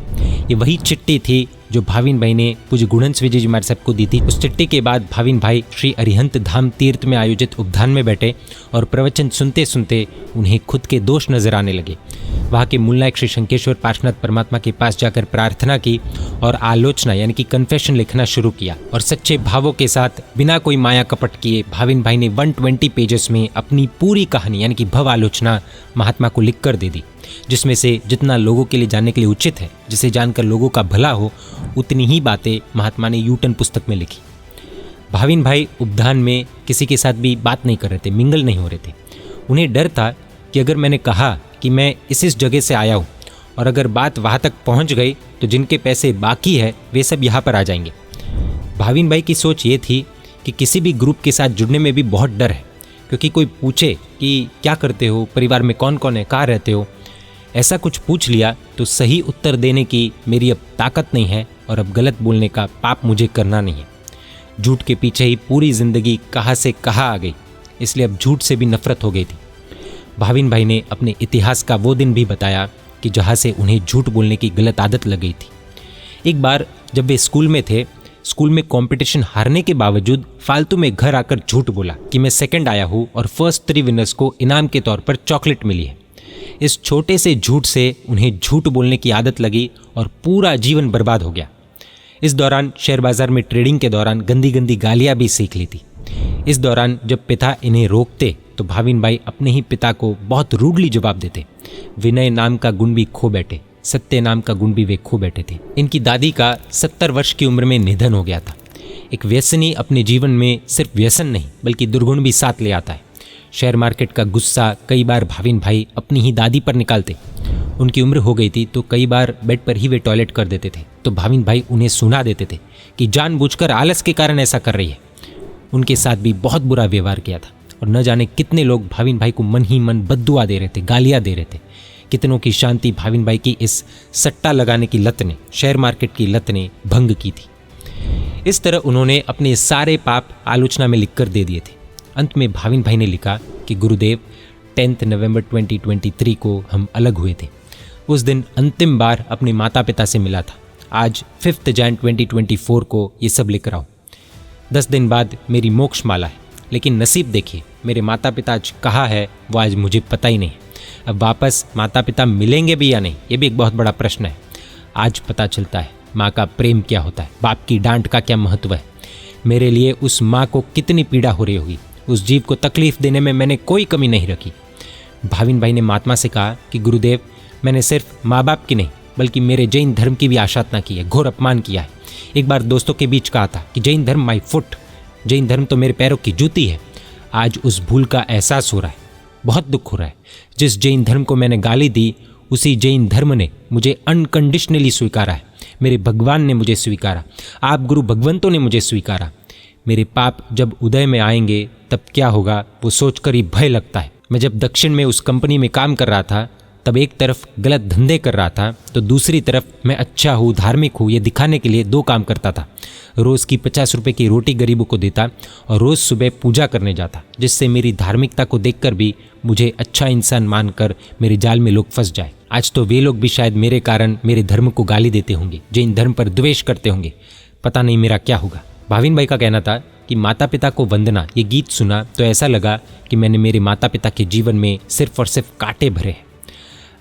ये वही चिट्ठी थी जो भाविन भाई ने पूज्य गुणहंस विजय जी महाराज साहब को दी थी। उस चिट्ठी के बाद भाविन भाई श्री अरिहंत धाम तीर्थ में आयोजित उपधान में बैठे और प्रवचन सुनते सुनते उन्हें खुद के दोष नजर आने लगे। वहाँ के मूलनायक श्री शंकेश्वर पार्श्वनाथ परमात्मा के पास जाकर प्रार्थना की और आलोचना यानी कि कन्फेशन लिखना शुरू किया। और सच्चे भावों के साथ बिना कोई माया कपट किए भाविन भाई ने 120 पेजेस में अपनी पूरी कहानी यानी कि भव आलोचना महात्मा को लिख कर दे दी, जिसमें से जितना लोगों के लिए जानने के लिए उचित है, जिसे जानकर लोगों का भला हो, उतनी ही बातें महात्मा ने यूटन पुस्तक में लिखी। भाविन भाई उपधान में किसी के साथ भी बात नहीं कर रहे थे, मिंगल नहीं हो रहे थे। उन्हें डर था कि अगर मैंने कहा कि मैं इस जगह से आया हूँ और अगर बात वहाँ तक पहुँच गई तो जिनके पैसे बाकी है वे सब यहाँ पर आ जाएंगे। भाविन भाई की सोच ये थी कि किसी भी ग्रुप के साथ जुड़ने में भी बहुत डर है, क्योंकि कोई पूछे कि क्या करते हो, परिवार में कौन कौन है, कहाँ रहते हो, ऐसा कुछ पूछ लिया तो सही उत्तर देने की मेरी अब ताकत नहीं है और अब गलत बोलने का पाप मुझे करना नहीं है। झूठ के पीछे ही पूरी ज़िंदगी कहाँ से कहाँ आ गई, इसलिए अब झूठ से भी नफरत हो गई थी। भाविन भाई ने अपने इतिहास का वो दिन भी बताया कि जहाँ से उन्हें झूठ बोलने की गलत आदत लग गई थी। एक बार जब वे स्कूल में थे, स्कूल में कंपटीशन हारने के बावजूद फालतू में घर आकर झूठ बोला कि मैं सेकंड आया हूँ और फर्स्ट 3 विनर्स को इनाम के तौर पर चॉकलेट मिली है। इस छोटे से झूठ से उन्हें झूठ बोलने की आदत लगी और पूरा जीवन बर्बाद हो गया। इस दौरान शेयर बाजार में ट्रेडिंग के दौरान गंदी गंदी गालियाँ भी सीख ली थी। इस दौरान जब पिता इन्हें रोकते तो भाविन भाई अपने ही पिता को बहुत रूडली जवाब देते। विनय नाम का गुण भी खो बैठे, सत्य नाम का गुण भी वे खो बैठे थे। इनकी दादी का 70 वर्ष की उम्र में निधन हो गया था। एक व्यसनी अपने जीवन में सिर्फ व्यसन नहीं बल्कि दुर्गुण भी साथ ले आता है। शेयर मार्केट का गुस्सा कई बार भाविन भाई अपनी ही दादी पर निकालते। उनकी उम्र हो गई थी तो कई बार बेड पर ही वे टॉयलेट कर देते थे, तो भाविन भाई उन्हें सुना देते थे कि जानबूझकर आलस के कारण ऐसा कर रही है। उनके साथ भी बहुत बुरा व्यवहार किया था और न जाने कितने लोग भाविन भाई को मन ही मन बद्दुआ दे रहे थे, गालियाँ दे रहे थे। कितनों की शांति भाविन भाई की इस सट्टा लगाने की लत ने, शेयर मार्केट की लत ने भंग की थी। इस तरह उन्होंने अपने सारे पाप आलोचना में लिखकर दे दिए थे। अंत में भाविन भाई ने लिखा कि गुरुदेव 10 नवंबर 2023 को हम अलग हुए थे। उस दिन अंतिम बार अपने माता पिता से मिला था। आज 5 जनवरी 2024 को ये सब लिख रहा हूँ। 10 दिन बाद मेरी मोक्ष माला है, लेकिन नसीब देखिए मेरे माता पिता आज कहाँ है वो आज मुझे पता ही नहीं। अब वापस माता पिता मिलेंगे भी या नहीं, ये भी एक बहुत बड़ा प्रश्न है। आज पता चलता है माँ का प्रेम क्या होता है, बाप की डांट का क्या महत्व है। मेरे लिए उस माँ को कितनी पीड़ा हो रही होगी, उस जीव को तकलीफ देने में मैंने कोई कमी नहीं रखी। भाविन भाई ने महात्मा से कहा कि गुरुदेव मैंने सिर्फ माँ बाप की नहीं बल्कि मेरे जैन धर्म की भी आशातना की है, घोर अपमान किया है। एक बार दोस्तों के बीच कहा था कि जैन धर्म माई फुट, जैन धर्म तो मेरे पैरों की जूती है। आज उस भूल का एहसास हो रहा है, बहुत दुख हो रहा है। जिस जैन धर्म को मैंने गाली दी उसी जैन धर्म ने मुझे अनकंडीशनली स्वीकारा है। मेरे भगवान ने मुझे स्वीकारा, आप गुरु भगवंतों ने मुझे स्वीकारा। मेरे पाप जब उदय में आएंगे तब क्या होगा वो सोचकर ही भय लगता है। मैं जब दक्षिण में उस कंपनी में काम कर रहा था तब एक तरफ गलत धंधे कर रहा था तो दूसरी तरफ मैं अच्छा हूँ, धार्मिक हूँ, ये दिखाने के लिए 2 काम करता था। रोज़ की 50 रुपये की रोटी गरीबों को देता और रोज़ सुबह पूजा करने जाता, जिससे मेरी धार्मिकता को देखकर भी मुझे अच्छा इंसान मानकर मेरे जाल में लोग फंस जाए। आज तो वे लोग भी शायद मेरे कारण मेरे धर्म को गाली देते होंगे, जैन धर्म पर द्वेष करते होंगे। पता नहीं मेरा क्या होगा। भाविन भाई का कहना था कि माता पिता को वंदना ये गीत सुना तो ऐसा लगा कि मैंने मेरे माता पिता के जीवन में सिर्फ और सिर्फ कांटे भरे हैं।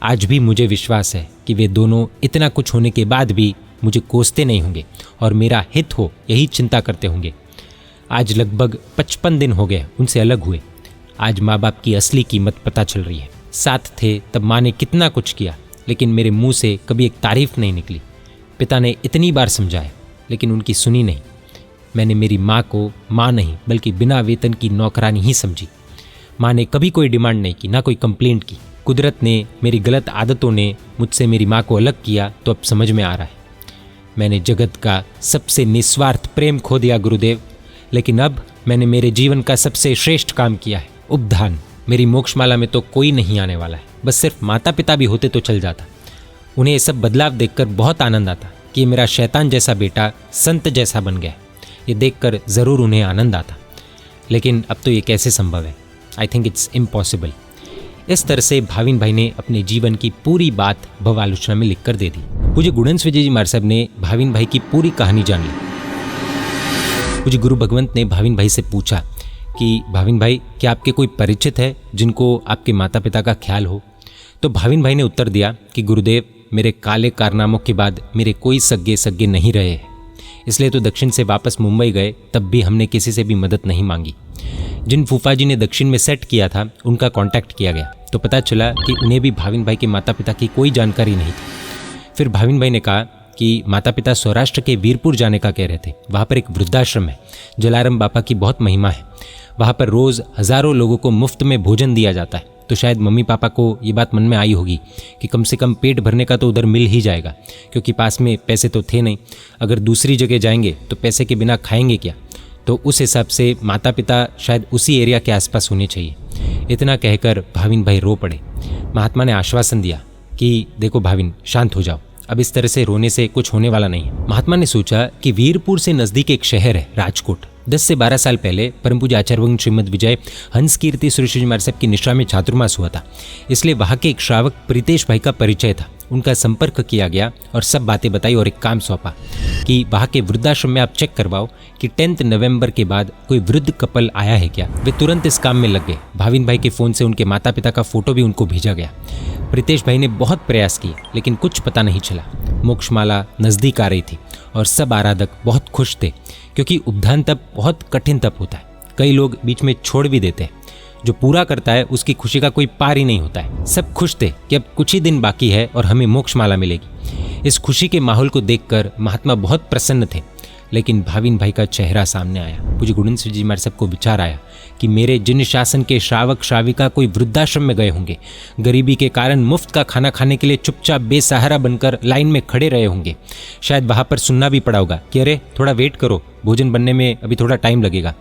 आज भी मुझे विश्वास है कि वे दोनों इतना कुछ होने के बाद भी मुझे कोसते नहीं होंगे और मेरा हित हो यही चिंता करते होंगे। आज लगभग 55 दिन हो गए उनसे अलग हुए। आज माँ बाप की असली कीमत पता चल रही है। साथ थे तब माँ ने कितना कुछ किया, लेकिन मेरे मुंह से कभी एक तारीफ नहीं निकली। पिता ने इतनी बार समझाया, लेकिन उनकी सुनी नहीं। मैंने मेरी माँ को माँ नहीं बल्कि बिना वेतन की नौकरानी ही समझी। माँ ने कभी कोई डिमांड नहीं की, ना कोई कंप्लेंट की। कुदरत ने, मेरी गलत आदतों ने मुझसे मेरी माँ को अलग किया तो अब समझ में आ रहा है। मैंने जगत का सबसे निस्वार्थ प्रेम खो दिया गुरुदेव, लेकिन अब मैंने मेरे जीवन का सबसे श्रेष्ठ काम किया है, उपधान। मेरी मोक्षमाला में तो कोई नहीं आने वाला है, बस सिर्फ माता पिता भी होते तो चल जाता। उन्हें ये सब बदलाव देखकर बहुत आनंद आता कि ये मेरा शैतान जैसा बेटा संत जैसा बन गया। ये देखकर ज़रूर उन्हें आनंद आता, लेकिन अब तो ये कैसे संभव है? I think it's impossible. इस तरह से भाविन भाई ने अपने जीवन की पूरी बात भवालोचना में लिखकर दे दी। पूज्य गुणवंत विजय जी महाराज साहब ने भाविन भाई की पूरी कहानी जान ली। पूज्य गुरु भगवंत ने भाविन भाई से पूछा कि भाविन भाई, क्या आपके कोई परिचित है जिनको आपके माता पिता का ख्याल हो? तो भाविन भाई ने उत्तर दिया कि गुरुदेव, मेरे काले कारनामों के बाद मेरे कोई सगे नहीं रहे हैं, इसलिए तो दक्षिण से वापस मुंबई गए तब भी हमने किसी से भी मदद नहीं मांगी। जिन फूफा जी ने दक्षिण में सेट किया था उनका कांटेक्ट किया गया तो पता चला कि उन्हें भी भाविन भाई के माता पिता की कोई जानकारी नहीं थी। फिर भाविन भाई ने कहा कि माता पिता सौराष्ट्र के वीरपुर जाने का कह रहे थे। वहाँ पर एक वृद्धाश्रम है, जलाराम बापा की बहुत महिमा है। वहाँ पर रोज़ हज़ारों लोगों को मुफ्त में भोजन दिया जाता है। तो शायद मम्मी पापा को ये बात मन में आई होगी कि कम से कम पेट भरने का तो उधर मिल ही जाएगा, क्योंकि पास में पैसे तो थे नहीं। अगर दूसरी जगह जाएंगे तो पैसे के बिना खाएंगे क्या? तो उस हिसाब से माता पिता शायद उसी एरिया के आसपास होने चाहिए। इतना कहकर भाविन भाई रो पड़े। महात्मा ने आश्वासन दिया कि देखो भाविन, शांत हो जाओ, अब इस तरह से रोने से कुछ होने वाला नहीं है। महात्मा ने सोचा कि वीरपुर से नज़दीक एक शहर है राजकोट। 10 से 12 साल पहले परम पूज्य आचार्य श्रीमद विजय हंस कीर्ति सुरेश महाराज साहब की निष्ठा में चातुर्मास हुआ था, इसलिए वहाँ के एक श्रावक प्रीतेश भाई का परिचय था। उनका संपर्क किया गया और सब बातें बताई और एक काम सौंपा कि वहाँ के वृद्धाश्रम में आप चेक करवाओ कि 10 नवंबर के बाद कोई वृद्ध कपल आया है क्या। वे तुरंत इस काम में लग गए। भाविन भाई के फ़ोन से उनके माता पिता का फोटो भी उनको भेजा गया। प्रीतेश भाई ने बहुत प्रयास किए, लेकिन कुछ पता नहीं चला। मोक्षमाला नज़दीक आ रही थी और सब आराधक बहुत खुश थे, क्योंकि उपधान तप बहुत कठिन तप होता है। कई लोग बीच में छोड़ भी देते हैं। जो पूरा करता है उसकी खुशी का कोई पार ही नहीं होता है। सब खुश थे कि अब कुछ ही दिन बाकी है और हमें मोक्षमाला मिलेगी। इस खुशी के माहौल को देखकर महात्मा बहुत प्रसन्न थे, लेकिन भाविन भाई का चेहरा सामने आया। पूज्य गुणवंत जी महाराज साहब को विचार आया कि मेरे जिन शासन के श्रावक श्राविका कोई वृद्धाश्रम में गए होंगे, गरीबी के कारण मुफ्त का खाना खाने के लिए चुपचाप बेसहारा बनकर लाइन में खड़े रहे होंगे। शायद वहाँ पर सुनना भी पड़ा होगा कि अरे थोड़ा वेट करो, भोजन बनने में अभी थोड़ा टाइम लगेगा।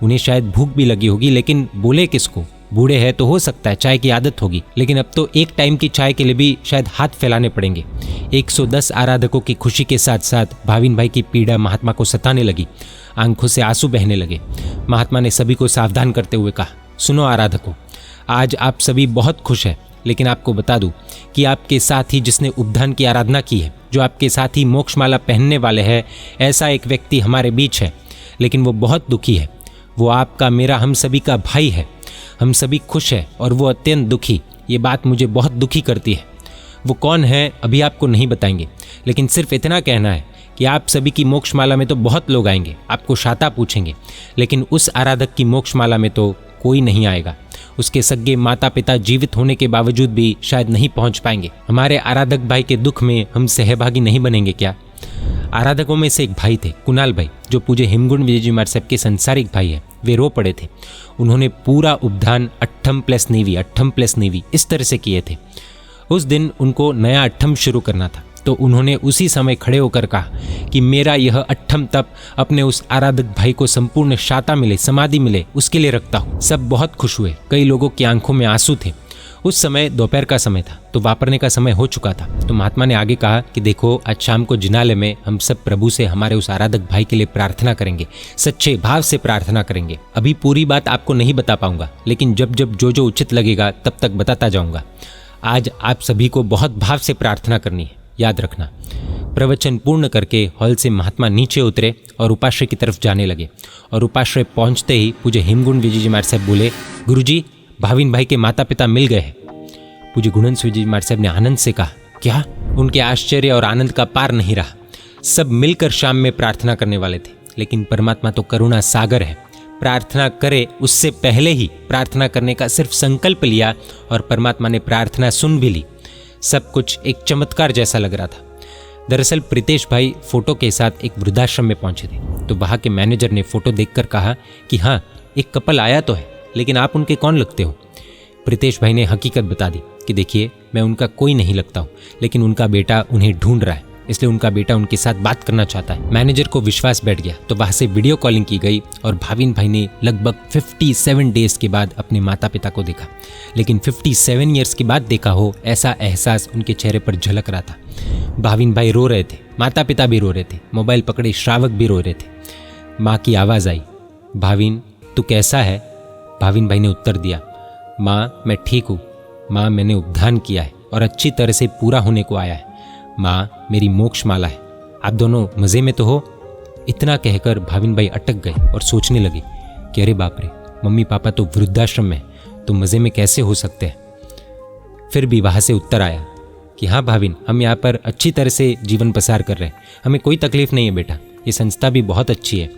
उन्हें शायद भूख भी लगी होगी, लेकिन बोले किसको? बूढ़े हैं तो हो सकता है चाय की आदत होगी, लेकिन अब तो एक टाइम की चाय के लिए भी शायद हाथ फैलाने पड़ेंगे। 110 आराधकों की खुशी के साथ साथ भाविन भाई की पीड़ा महात्मा को सताने लगी। आंखों से आंसू बहने लगे। महात्मा ने सभी को सावधान करते हुए कहा, सुनो आराधकों, आज आप सभी बहुत खुश हैं, लेकिन आपको बता दूं कि आपके साथ ही जिसने उपधान की आराधना की है, जो आपके साथ ही मोक्षमाला पहनने वाले हैं, ऐसा एक व्यक्ति हमारे बीच है, लेकिन वो बहुत दुखी है। वो आपका, मेरा, हम सभी का भाई है। हम सभी खुश हैं और वो अत्यंत दुखी। ये बात मुझे बहुत दुखी करती है। वो कौन है अभी आपको नहीं बताएंगे, लेकिन सिर्फ इतना कहना है कि आप सभी की मोक्षमाला में तो बहुत लोग आएंगे, आपको शाता पूछेंगे, लेकिन उस आराधक की मोक्षमाला में तो कोई नहीं आएगा। उसके सगे माता पिता जीवित होने के बावजूद भी शायद नहीं पहुंच पाएंगे। हमारे आराधक भाई के दुख में हम सहभागी नहीं बनेंगे क्या? आराधकों में से एक भाई थे, कुणाल भाई, जो पूज्य हेमगुण विजय जी महाराज साहब के संसारिक भाई है। वे रो पड़े थे। उन्होंने पूरा उपधान 8 प्लस नेवी इस तरह से किए थे। उस दिन उनको नया 8 शुरू करना था, तो उन्होंने उसी समय खड़े होकर कहा कि मेरा यह 8 तप अपने उस आराधक भाई को संपूर्ण शाता मिले, समाधि मिले, उसके लिए रखता हूँ। सब बहुत खुश हुए। कई लोगों की आंखों में आंसू थे। उस समय दोपहर का समय था, तो वापरने का समय हो चुका था। तो महात्मा ने आगे कहा कि देखो, आज शाम को जिनालय में हम सब प्रभु से हमारे उस आराधक भाई के लिए प्रार्थना करेंगे, सच्चे भाव से प्रार्थना करेंगे। अभी पूरी बात आपको नहीं बता पाऊंगा, लेकिन जब जब जो उचित लगेगा तब तक बताता जाऊंगा। आज आप सभी को बहुत भाव से प्रार्थना करनी है, याद रखना। प्रवचन पूर्ण करके हॉल से महात्मा नीचे उतरे और उपाश्रय की तरफ जाने लगे। और उपाश्रय पहुंचते ही पूज्य हेमगुण विजय जी महाराज साहब बोले, गुरुजी, भाविन भाई के माता पिता मिल गए हैं। पूज्य गुणवंत विजय जी महाराज साहब ने आनंद से कहा, क्या? उनके आश्चर्य और आनंद का पार नहीं रहा। सब मिलकर शाम में प्रार्थना करने वाले थे, लेकिन परमात्मा तो करुणा सागर है। प्रार्थना करे उससे पहले ही प्रार्थना करने का सिर्फ संकल्प लिया और परमात्मा ने प्रार्थना सुन भी ली। सब कुछ एक चमत्कार जैसा लग रहा था। दरअसल प्रीतेश भाई फोटो के साथ एक वृद्धाश्रम में पहुंचे थे, तो वहाँ के मैनेजर ने फोटो देखकर कहा कि हाँ, एक कपल आया तो है, लेकिन आप उनके कौन लगते हो। प्रीतेश भाई ने हकीकत बता दी कि देखिए, मैं उनका कोई नहीं लगता हूँ, लेकिन उनका बेटा उन्हें ढूंढ रहा है, इसलिए उनका बेटा उनके साथ बात करना चाहता है। मैनेजर को विश्वास बैठ गया, तो वहाँ से वीडियो कॉलिंग की गई और भाविन भाई ने लगभग 57 डेज के बाद अपने माता पिता को देखा। लेकिन 57 ईयर्स के बाद देखा हो, ऐसा एहसास उनके चेहरे पर झलक रहा था। भाविन भाई रो रहे थे, माता पिता भी रो रहे थे, मोबाइल पकड़े श्रावक भी रो रहे थे। माँ की आवाज़ आई, भाविन तू कैसा है। भाविन भाई ने उत्तर दिया, माँ मैं ठीक हूँ, माँ मैंने उपधान किया है और अच्छी तरह से पूरा होने को आया है, माँ मेरी मोक्ष माला है, आप दोनों मज़े में तो हो। इतना कहकर भाविन भाई अटक गए और सोचने लगे कि अरे बाप रे, मम्मी पापा तो वृद्धाश्रम में, तो मज़े में कैसे हो सकते हैं। फिर भी वहाँ से उत्तर आया कि हाँ भाविन, हम यहाँ पर अच्छी तरह से जीवन पसार कर रहे हैं, हमें कोई तकलीफ नहीं है बेटा, ये संस्था भी बहुत अच्छी है।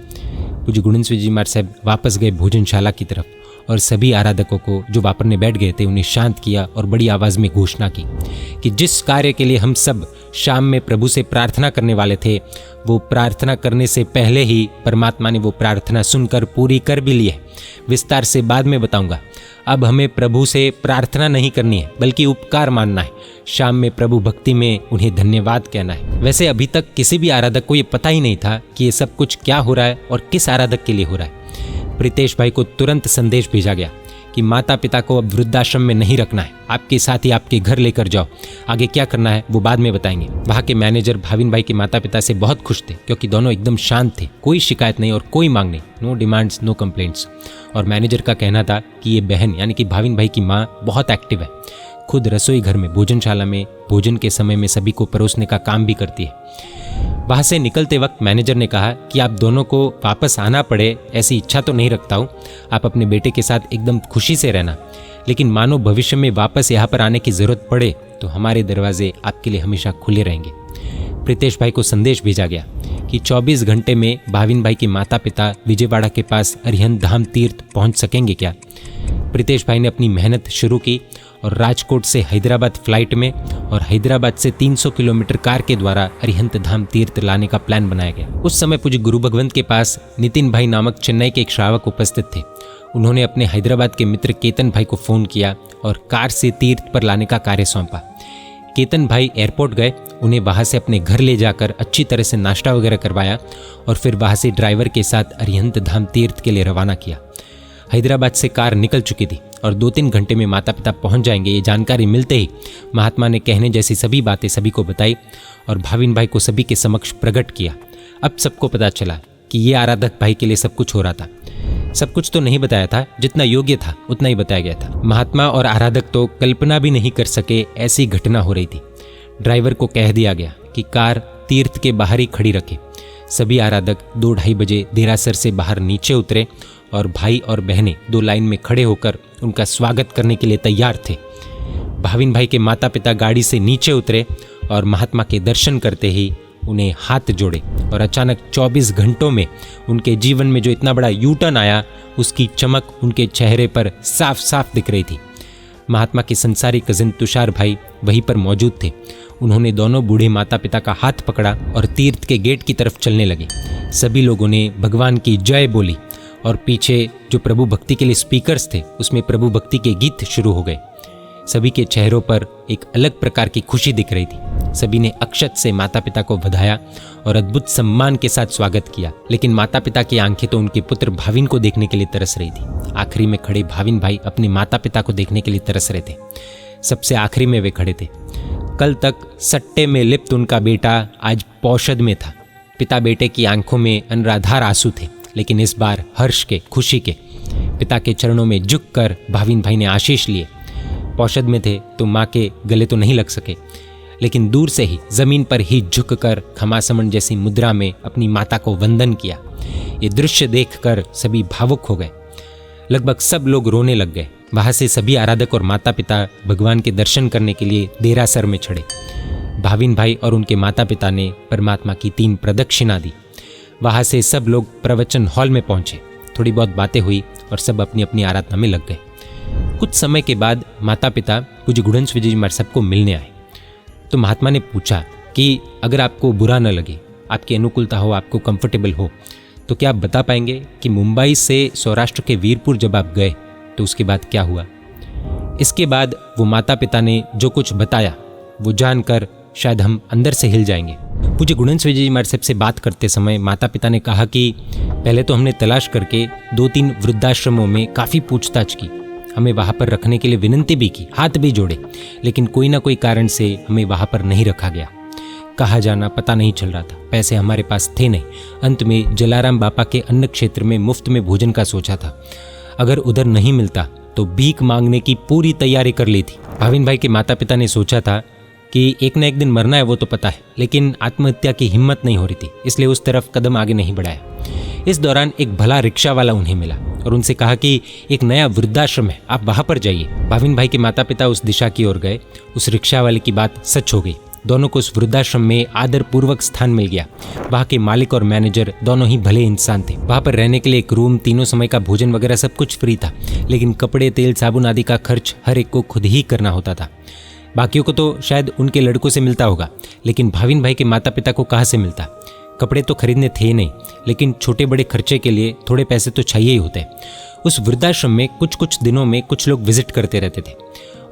पूज्य गुणेश्वर जी महाराज साहब वापस गए भोजनशाला की तरफ और सभी आराधकों को जो वापरने बैठ गए थे उन्हें शांत किया और बड़ी आवाज़ में घोषणा की कि जिस कार्य के लिए हम सब शाम में प्रभु से प्रार्थना करने वाले थे, वो प्रार्थना करने से पहले ही परमात्मा ने वो प्रार्थना सुनकर पूरी कर भी ली है। विस्तार से बाद में बताऊंगा। अब हमें प्रभु से प्रार्थना नहीं करनी है, बल्कि उपकार मानना है। शाम में प्रभु भक्ति में उन्हें धन्यवाद कहना है। वैसे अभी तक किसी भी आराधक को ये पता ही नहीं था कि ये सब कुछ क्या हो रहा है और किस आराधक के लिए हो रहा है। प्रीतेश भाई को तुरंत संदेश भेजा गया कि माता पिता को अब वृद्धाश्रम में नहीं रखना है, आपके साथ ही आपके घर लेकर जाओ। आगे क्या करना है वो बाद में बताएंगे। वहाँ के मैनेजर भाविन भाई के माता पिता से बहुत खुश थे, क्योंकि दोनों एकदम शांत थे, कोई शिकायत नहीं और कोई मांग नहीं, नो डिमांड्स नो कंप्लेंट्स। और मैनेजर का कहना था कि ये बहन यानी कि भाविन भाई की माँ बहुत एक्टिव है, खुद रसोई घर में भोजनशाला में भोजन के समय में सभी को परोसने का काम भी करती है। वहाँ से निकलते वक्त मैनेजर ने कहा कि आप दोनों को वापस आना पड़े ऐसी इच्छा तो नहीं रखता हूँ, आप अपने बेटे के साथ एकदम खुशी से रहना, लेकिन मानो भविष्य में वापस यहाँ पर आने की ज़रूरत पड़े तो हमारे दरवाजे आपके लिए हमेशा खुले रहेंगे। प्रीतेश भाई को संदेश भेजा गया कि 24 घंटे में भाविन भाई के माता पिता विजयवाड़ा के पास अरिहंत धाम तीर्थ पहुँच सकेंगे क्या। प्रीतेश भाई ने अपनी मेहनत शुरू की और राजकोट से हैदराबाद फ्लाइट में और हैदराबाद से 300 किलोमीटर कार के द्वारा अरिहंत धाम तीर्थ लाने का प्लान बनाया गया। उस समय पूज्य गुरु भगवंत के पास नितिन भाई नामक चेन्नई के एक श्रावक उपस्थित थे। उन्होंने अपने हैदराबाद के मित्र केतन भाई को फ़ोन किया और कार से तीर्थ पर लाने का कार्य सौंपा। केतन भाई एयरपोर्ट गए, उन्हें वहाँ से अपने घर ले जाकर अच्छी तरह से नाश्ता वगैरह करवाया और फिर वहाँ से ड्राइवर के साथ अरिहंत धाम तीर्थ के लिए रवाना किया। हैदराबाद से कार निकल चुकी थी और 2-3 घंटे में माता पिता पहुंच जाएंगे, ये जानकारी मिलते ही महात्मा ने कहने जैसी सभी बातें सभी को बताई और भाविन भाई को सभी के समक्ष प्रकट किया। अब सबको पता चला कि ये आराधक भाई के लिए सब कुछ हो रहा था। सब कुछ तो नहीं बताया था, जितना योग्य था उतना ही बताया गया था। महात्मा और आराधक तो कल्पना भी नहीं कर सके ऐसी घटना हो रही थी। ड्राइवर को कह दिया गया कि कार तीर्थ के बाहर ही खड़ी रखे। सभी आराधक 2-2:30 बजे देरासर से बाहर नीचे उतरे और भाई और बहनें 2 लाइन में खड़े होकर उनका स्वागत करने के लिए तैयार थे। भाविन भाई के माता पिता गाड़ी से नीचे उतरे और महात्मा के दर्शन करते ही उन्हें हाथ जोड़े और अचानक 24 घंटों में उनके जीवन में जो इतना बड़ा यू टर्न आया, उसकी चमक उनके चेहरे पर साफ साफ दिख रही थी। महात्मा के संसारी कजिन तुषार भाई वहीं पर मौजूद थे। उन्होंने दोनों बूढ़े माता पिता का हाथ पकड़ा और तीर्थ के गेट की तरफ चलने लगे। सभी लोगों ने भगवान की जय बोली और पीछे जो प्रभु भक्ति के लिए स्पीकर्स थे उसमें प्रभु भक्ति के गीत शुरू हो गए। सभी के चेहरों पर एक अलग प्रकार की खुशी दिख रही थी। सभी ने अक्षत से माता पिता को बधाया और अद्भुत सम्मान के साथ स्वागत किया। लेकिन माता पिता की आंखें तो उनके पुत्र भाविन को देखने के लिए तरस रही थी। आखिरी में खड़े भाविन भाई अपने माता पिता को देखने के लिए तरस रहे थे। सबसे आखिरी में वे खड़े थे। कल तक सट्टे में लिप्त उनका बेटा आज पौषध में था। पिता बेटे की आंखों में अनराधार आंसू थे, लेकिन इस बार हर्ष के, खुशी के। पिता के चरणों में झुककर भाविन भाई ने आशीष लिए। पौषध में थे तो माँ के गले तो नहीं लग सके, लेकिन दूर से ही जमीन पर ही झुककर खमासमन जैसी मुद्रा में अपनी माता को वंदन किया। ये दृश्य देखकर सभी भावुक हो गए। लगभग सब लोग रोने लग गए। वहाँ से सभी आराधक और माता पिता भगवान के दर्शन करने के लिए देरासर में चढ़े। भाविन भाई और उनके माता पिता ने परमात्मा की 3 प्रदक्षिणा दी। वहाँ से सब लोग प्रवचन हॉल में पहुँचे। थोड़ी बहुत बातें हुई और सब अपनी अपनी आराधना में लग गए। कुछ समय के बाद माता पिता पूज्य गुणहंस विजय जी महाराज साहब को मिलने आए। तो महात्मा ने पूछा कि अगर आपको बुरा न लगे, आपकी अनुकूलता हो, आपको कंफर्टेबल हो, तो क्या आप बता पाएंगे कि मुंबई से सौराष्ट्र के वीरपुर जब आप गए तो उसके बाद क्या हुआ। इसके बाद वो माता पिता ने जो कुछ बताया वो जानकर शायद हम अंदर से हिल जाएंगे। पूज्य गुणहंस विजय जी महाराज साहब से बात करते समय माता पिता ने कहा कि पहले तो हमने तलाश करके 2-3 वृद्धाश्रमों में काफ़ी पूछताछ की, हमें वहाँ पर रखने के लिए विनती भी की, हाथ भी जोड़े, लेकिन कोई ना कोई कारण से हमें वहाँ पर नहीं रखा गया। कहाँ जाना पता नहीं चल रहा था, पैसे हमारे पास थे नहीं। अंत में जलाराम बापा के अन्न क्षेत्र में मुफ्त में भोजन का सोचा था, अगर उधर नहीं मिलता तो भीख मांगने की पूरी तैयारी कर ली थी। भाविन भाई के माता पिता ने सोचा था कि एक न एक दिन मरना है, वो तो पता है, लेकिन आत्महत्या की हिम्मत नहीं हो रही थी, इसलिए उस तरफ कदम आगे नहीं बढ़ाया। इस दौरान एक भला रिक्शा वाला उन्हें मिला और उनसे कहा कि एक नया वृद्धाश्रम है, आप वहाँ पर जाइए। भाविन भाई के माता पिता उस दिशा की ओर गए। उस रिक्शा वाले की बात सच हो गई। दोनों को उस वृद्धाश्रम में आदर पूर्वक स्थान मिल गया। वहाँ के मालिक और मैनेजर दोनों ही भले इंसान थे। वहाँ पर रहने के लिए एक रूम, तीनों समय का भोजन वगैरह सब कुछ फ्री था, लेकिन कपड़े, तेल, साबुन आदि का खर्च हर एक को खुद ही करना होता था। बाकियों को तो शायद उनके लड़कों से मिलता होगा, लेकिन भाविन भाई के माता पिता को कहाँ से मिलता। कपड़े तो खरीदने थे नहीं, लेकिन छोटे बड़े खर्चे के लिए थोड़े पैसे तो चाहिए ही होते। उस वृद्धाश्रम में कुछ दिनों में कुछ लोग विजिट करते रहते थे।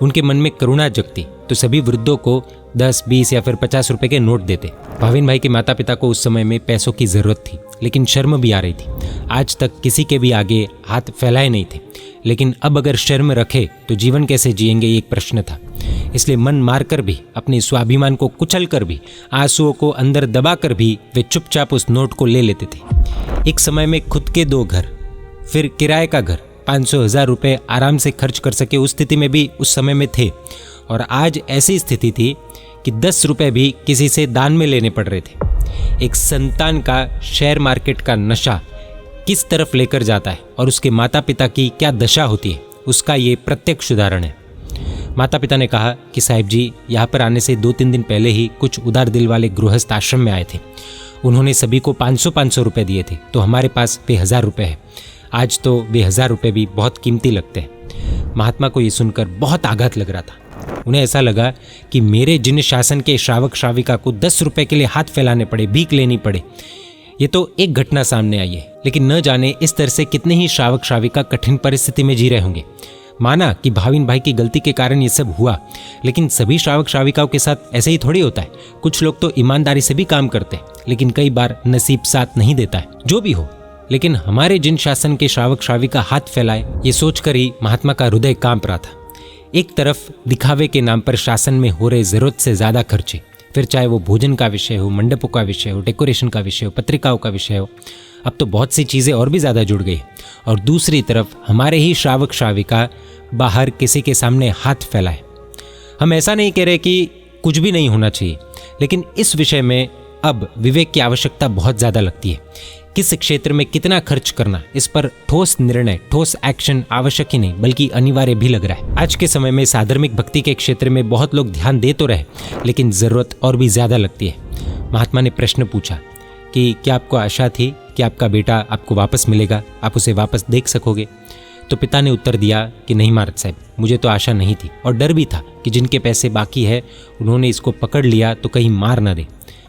उनके मन में करुणा जगती तो सभी वृद्धों को 10, 20 या फिर 50 रुपए के नोट देते। भाविन भाई के माता पिता को उस समय में पैसों की जरूरत थी, लेकिन शर्म भी आ रही थी। आज तक किसी के भी आगे हाथ फैलाए नहीं थे, लेकिन अब अगर शर्म रखे तो जीवन कैसे जिएंगे, ये एक प्रश्न था। इसलिए मन मारकर भी, अपने स्वाभिमान को कुचल कर भी, आंसुओं को अंदर दबा कर भी वे चुपचाप उस नोट को ले लेते थे। एक समय में खुद के 2 घर, फिर किराए का घर, 500-1000 रुपये आराम से खर्च कर सके उस स्थिति में भी उस समय में थे। और आज ऐसी स्थिति थी कि 10 रुपये भी किसी से दान में लेने पड़ रहे थे। एक संतान का शेयर मार्केट का नशा किस तरफ लेकर जाता है और उसके माता पिता की क्या दशा होती है, उसका ये प्रत्यक्ष उदाहरण है। माता पिता ने कहा कि साहिब जी, यहाँ पर आने से 2-3 दिन पहले ही कुछ उदार दिल वाले गृहस्थ आश्रम में आए थे। उन्होंने सभी को 500-500 रुपये दिए थे, तो हमारे पास वे 1000 रुपये है। आज तो वे 1000 रुपये भी बहुत कीमती लगते हैं। महात्मा को ये सुनकर बहुत आघात लग रहा था। उन्हें ऐसा लगा कि मेरे जिन शासन के श्रावक श्राविका को 10 रुपये के लिए हाथ फैलाने पड़े, भीख लेनी पड़े, ये तो एक घटना सामने आई है, लेकिन न जाने इस तरह से कितने ही श्रावक श्राविका कठिन परिस्थिति में जी रहे होंगे। माना कि भाविन भाई की गलती के कारण ये सब हुआ, लेकिन सभी श्रावक श्राविकाओं के साथ ऐसे ही थोड़ी होता है। कुछ लोग तो ईमानदारी से भी काम करते हैं, लेकिन कई बार नसीब साथ नहीं देता है। जो भी हो, लेकिन हमारे जिन शासन के श्रावक श्राविका हाथ फैलाए, ये सोचकर ही महात्मा का हृदय कांप रहा था। एक तरफ दिखावे के नाम पर शासन में हो रहे जरूरत से ज्यादा खर्चे, फिर चाहे वो भोजन का विषय हो, मंडपों का विषय हो, डेकोरेशन का विषय हो, पत्रिकाओं का विषय हो, अब तो बहुत सी चीज़ें और भी ज़्यादा जुड़ गई। और दूसरी तरफ हमारे ही श्रावक श्राविका बाहर किसी के सामने हाथ फैलाए। हम ऐसा नहीं कह रहे कि कुछ भी नहीं होना चाहिए, लेकिन इस विषय में अब विवेक की आवश्यकता बहुत ज़्यादा लगती है। किस क्षेत्र में कितना खर्च करना, इस पर ठोस निर्णय, ठोस एक्शन आवश्यक ही नहीं बल्कि अनिवार्य भी लग रहा है। आज के समय में साधर्मिक भक्ति के क्षेत्र में बहुत लोग ध्यान दे तो रहे, लेकिन ज़रूरत और भी ज़्यादा लगती है। महात्मा ने प्रश्न पूछा कि क्या आपको आशा थी कि आपका बेटा आपको वापस मिलेगा, आप उसे वापस देख सकोगे? तो पिता ने उत्तर दिया कि नहीं महाराज साहब, मुझे तो आशा नहीं थी और डर भी था कि जिनके पैसे बाकी है उन्होंने इसको पकड़ लिया तो कहीं मार ना दे।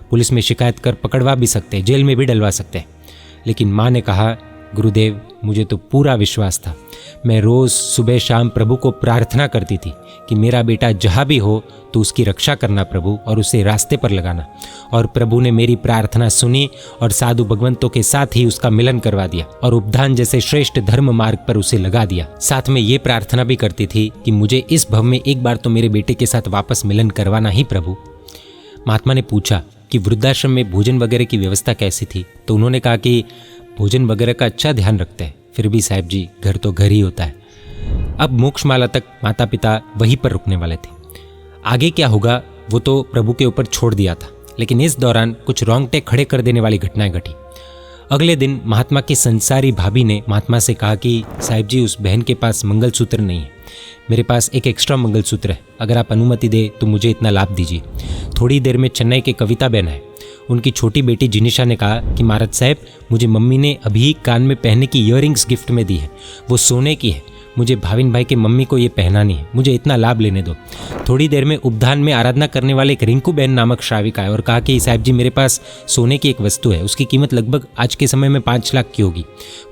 पुलिस में शिकायत कर पकड़वा भी सकते हैं, जेल में भी डलवा सकते हैं। लेकिन माँ ने कहा, गुरुदेव मुझे तो पूरा विश्वास था। मैं रोज़ सुबह शाम प्रभु को प्रार्थना करती थी कि मेरा बेटा जहाँ भी हो तो उसकी रक्षा करना प्रभु, और उसे रास्ते पर लगाना। और प्रभु ने मेरी प्रार्थना सुनी और साधु भगवंतों के साथ ही उसका मिलन करवा दिया और उपधान जैसे श्रेष्ठ धर्म मार्ग पर उसे लगा दिया। साथ में ये प्रार्थना भी करती थी कि मुझे इस भव में एक बार तो मेरे बेटे के साथ वापस मिलन करवाना ही प्रभु। महात्मा ने पूछा कि वृद्धाश्रम में भोजन वगैरह की व्यवस्था कैसी थी? तो उन्होंने कहा कि भोजन वगैरह का अच्छा ध्यान रखते हैं, फिर भी साहब जी घर तो घर ही होता है। अब मोक्षमाला तक माता पिता वहीं पर रुकने वाले थे। आगे क्या होगा वो तो प्रभु के ऊपर छोड़ दिया था, लेकिन इस दौरान कुछ रोंगटे खड़े कर देने वाली घटनाएं घटी। अगले दिन महात्मा की संसारी भाभी ने महात्मा से कहा कि साहिब जी उस बहन के पास मंगलसूत्र नहीं है, मेरे पास एक एक्स्ट्रा मंगलसूत्र है, अगर आप अनुमति दे तो मुझे इतना लाभ दीजिए। थोड़ी देर में चेन्नई के कविता बहन है, उनकी छोटी बेटी जिनिशा ने कहा कि महाराज साहब, मुझे मम्मी ने अभी कान में पहनने की ईयरिंग्स गिफ्ट में दी है, वो सोने की है, मुझे भाविन भाई के मम्मी को ये पहनानी है, मुझे इतना लाभ लेने दो। थोड़ी देर में उपधान में आराधना करने वाले एक रिंकू बहन नामक श्राविक आए और कहा कि साहब जी, मेरे पास सोने की एक वस्तु है, उसकी कीमत लगभग आज के समय में 5 लाख की होगी,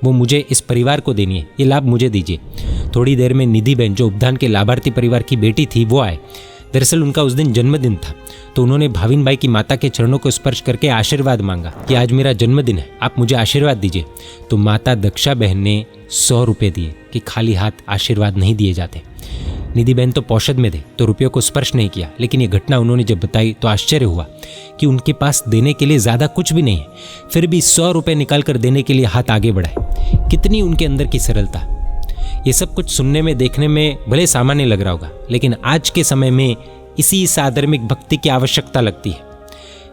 वो मुझे इस परिवार को देनी है, ये लाभ मुझे दीजिए। थोड़ी देर में निधि बहन, जो उपधान के लाभार्थी परिवार की बेटी थी, वो आए। दरअसल उनका उस दिन जन्मदिन था, तो उन्होंने भाविन भाई की माता के चरणों को स्पर्श करके आशीर्वाद मांगा कि आज मेरा जन्मदिन है, आप मुझे आशीर्वाद दीजिए। तो माता दक्षा बहन ने 100 रुपये दिए कि खाली हाथ आशीर्वाद नहीं दिए जाते। निधि बहन तो पौषध में थे, तो रुपयों को स्पर्श नहीं किया, लेकिन ये घटना उन्होंने जब बताई तो आश्चर्य हुआ कि उनके पास देने के लिए ज़्यादा कुछ भी नहीं है, फिर भी 100 रुपये निकाल कर देने के लिए हाथ आगे बढ़ाए। कितनी उनके अंदर की सरलता। ये सब कुछ सुनने में, देखने में भले सामान्य लग रहा होगा, लेकिन आज के समय में इसी साधर्मिक भक्ति की आवश्यकता लगती है।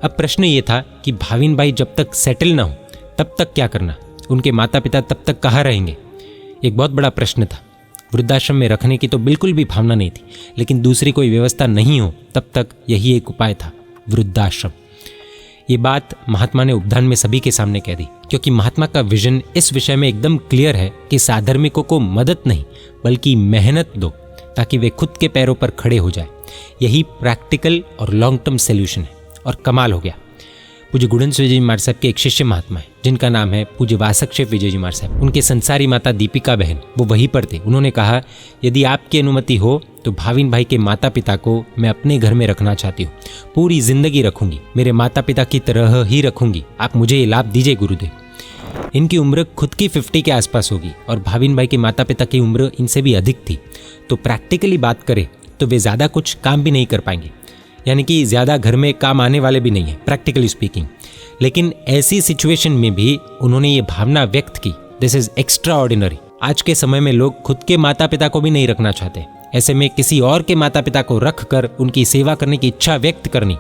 अब प्रश्न ये था कि भाविन भाई जब तक सेटल ना हो तब तक क्या करना, उनके माता पिता तब तक कहाँ रहेंगे, एक बहुत बड़ा प्रश्न था। वृद्धाश्रम में रखने की तो बिल्कुल भी भावना नहीं थी, लेकिन दूसरी कोई व्यवस्था नहीं हो तब तक यही एक उपाय था, वृद्धाश्रम। ये बात महात्मा ने उपधान में सभी के सामने कह दी, क्योंकि महात्मा का विजन इस विषय में एकदम क्लियर है कि साधर्मिकों को मदद नहीं बल्कि मेहनत दो, ताकि वे खुद के पैरों पर खड़े हो जाए। यही प्रैक्टिकल और लॉन्ग टर्म सॉल्यूशन है। और कमाल हो गया। पूज्य गुणहंस विजय जी महाराज साहब के एक शिष्य महात्मा है, जिनका नाम है पूज्य वासक्षेप विजय जी महाराज साहब। उनके संसारी माता दीपिका बहन, वो वहीं पर थे। उन्होंने कहा, यदि आपकी अनुमति हो तो भाविन भाई के माता पिता को मैं अपने घर में रखना चाहती हूँ, पूरी जिंदगी रखूंगी, मेरे माता पिता की तरह ही रखूंगी, आप मुझे ये लाभ दीजिए गुरुदेव। इनकी उम्र खुद की 50 के आसपास होगी और भाविन भाई के माता पिता की उम्र इनसे भी अधिक थी। तो प्रैक्टिकली बात करें तो वे ज़्यादा कुछ काम भी नहीं कर पाएंगे, यानी कि ज़्यादा घर में काम आने वाले भी नहीं है प्रैक्टिकली स्पीकिंग। लेकिन ऐसी सिचुएशन में भी उन्होंने ये भावना व्यक्त की, दिस इज एक्स्ट्रा ऑर्डिनरी। आज के समय में लोग खुद के माता पिता को भी नहीं रखना चाहते, ऐसे में किसी और के माता पिता को रख कर उनकी सेवा करने की इच्छा व्यक्त करनी,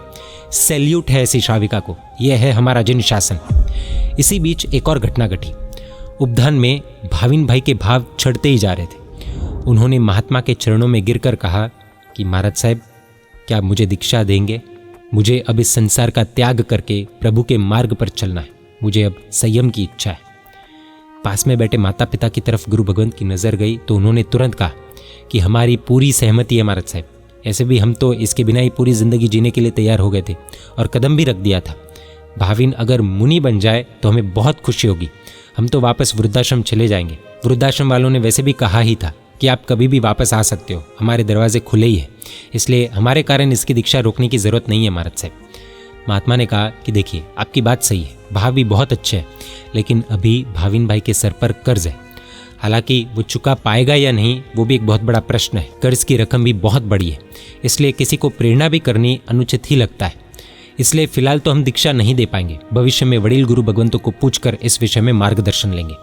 सैल्यूट है ऐसी श्राविका को। यह है हमारा जिन शासन। इसी बीच एक और घटना घटी। उपधान में भाविन भाई के भाव चढ़ते ही जा रहे थे। उन्होंने महात्मा के चरणों में गिरकर कहा कि महाराज साहब, क्या आप मुझे दीक्षा देंगे? मुझे अब इस संसार का त्याग करके प्रभु के मार्ग पर चलना है, मुझे अब संयम की इच्छा है। पास में बैठे माता पिता की तरफ गुरु भगवंत की नज़र गई तो उन्होंने तुरंत कहा कि हमारी पूरी सहमति है महाराज साहब, ऐसे भी हम तो इसके बिना ही पूरी ज़िंदगी जीने के लिए तैयार हो गए थे और कदम भी रख दिया था। भाविन अगर मुनि बन जाए तो हमें बहुत खुशी होगी, हम तो वापस वृद्धाश्रम चले जाएंगे। वृद्धाश्रम वालों ने वैसे भी कहा ही था कि आप कभी भी वापस आ सकते हो, हमारे दरवाजे खुले ही है, इसलिए हमारे कारण इसकी दीक्षा रोकने की ज़रूरत नहीं है महाराज साहब। महात्मा ने कहा कि देखिए, आपकी बात सही है, भाव भी बहुत अच्छे हैं, लेकिन अभी भाविन भाई के सर पर कर्ज है। हालांकि वो चुका पाएगा या नहीं वो भी एक बहुत बड़ा प्रश्न है। कर्ज की रकम भी बहुत बड़ी है, इसलिए किसी को प्रेरणा भी करनी अनुचित ही लगता है। इसलिए फिलहाल तो हम दीक्षा नहीं दे पाएंगे, भविष्य में वड़ील गुरु भगवंतों को पूछकर इस विषय में मार्गदर्शन लेंगे।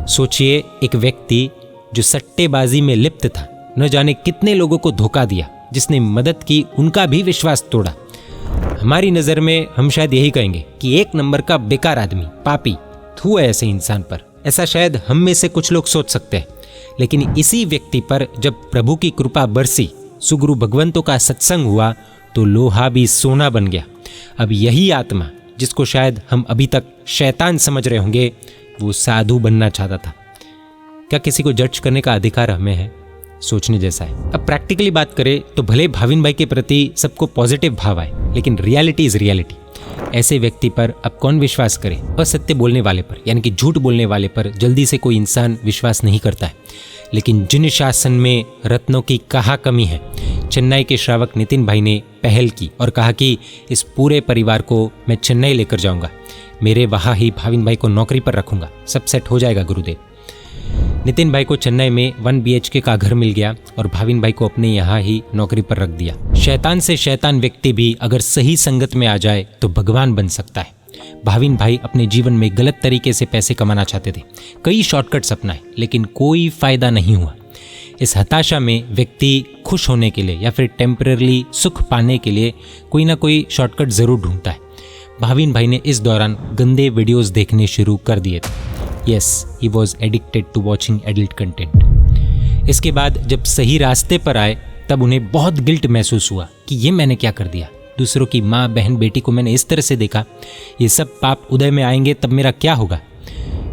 सोचिए, एक व्यक्ति जो सट्टेबाजी में लिप्त था, न जाने कितने लोगों को धोखा दिया, जिसने मदद की उनका भी विश्वास तोड़ा। हमारी नज़र में हम शायद यही कहेंगे कि एक नंबर का बेकार आदमी, पापी, थू है ऐसे इंसान पर, ऐसा शायद हम में से कुछ लोग सोच सकते हैं। लेकिन इसी व्यक्ति पर जब प्रभु की कृपा बरसी, सुगुरु भगवंतों का सत्संग हुआ, तो लोहा भी सोना बन गया। अब यही आत्मा, जिसको शायद हम अभी तक शैतान समझ रहे होंगे, वो साधु बनना चाहता था। क्या किसी को जज करने का अधिकार हमें है? सोचने जैसा है। अब प्रैक्टिकली बात करें तो भले भाविन भाई के प्रति सबको पॉजिटिव भाव आए, लेकिन रियलिटी इज रियलिटी। ऐसे व्यक्ति पर अब कौन विश्वास करे? असत्य बोलने वाले पर, यानी कि झूठ बोलने वाले पर जल्दी से कोई इंसान विश्वास नहीं करता है। लेकिन जिन शासन में रत्नों की कहाँ कमी है, चेन्नई के श्रावक नितिन भाई ने पहल की और कहा कि इस पूरे परिवार को मैं चेन्नई लेकर जाऊंगा, मेरे वहाँ ही भाविन भाई को नौकरी पर रखूंगा, सब सेट हो जाएगा गुरुदेव। नितिन भाई को चेन्नई में 1 BHK का घर मिल गया और भाविन भाई को अपने यहाँ ही नौकरी पर रख दिया। शैतान से शैतान व्यक्ति भी अगर सही संगत में आ जाए तो भगवान बन सकता है। भाविन भाई अपने जीवन में गलत तरीके से पैसे कमाना चाहते थे, कई शॉर्टकट्स अपनाए, लेकिन कोई फायदा नहीं हुआ। इस हताशा में व्यक्ति खुश होने के लिए या फिर टेम्पररी सुख पाने के लिए कोई ना कोई शॉर्टकट जरूर ढूंढता है। भाविन भाई ने इस दौरान गंदे वीडियोस देखने शुरू कर दिए थे। Yes, he was addicted to watching adult content. इसके बाद जब सही रास्ते पर आए तब उन्हें बहुत गिल्ट महसूस हुआ कि ये मैंने क्या कर दिया, दूसरों की माँ बहन बेटी को मैंने इस तरह से देखा, ये सब पाप उदय में आएंगे तब मेरा क्या होगा।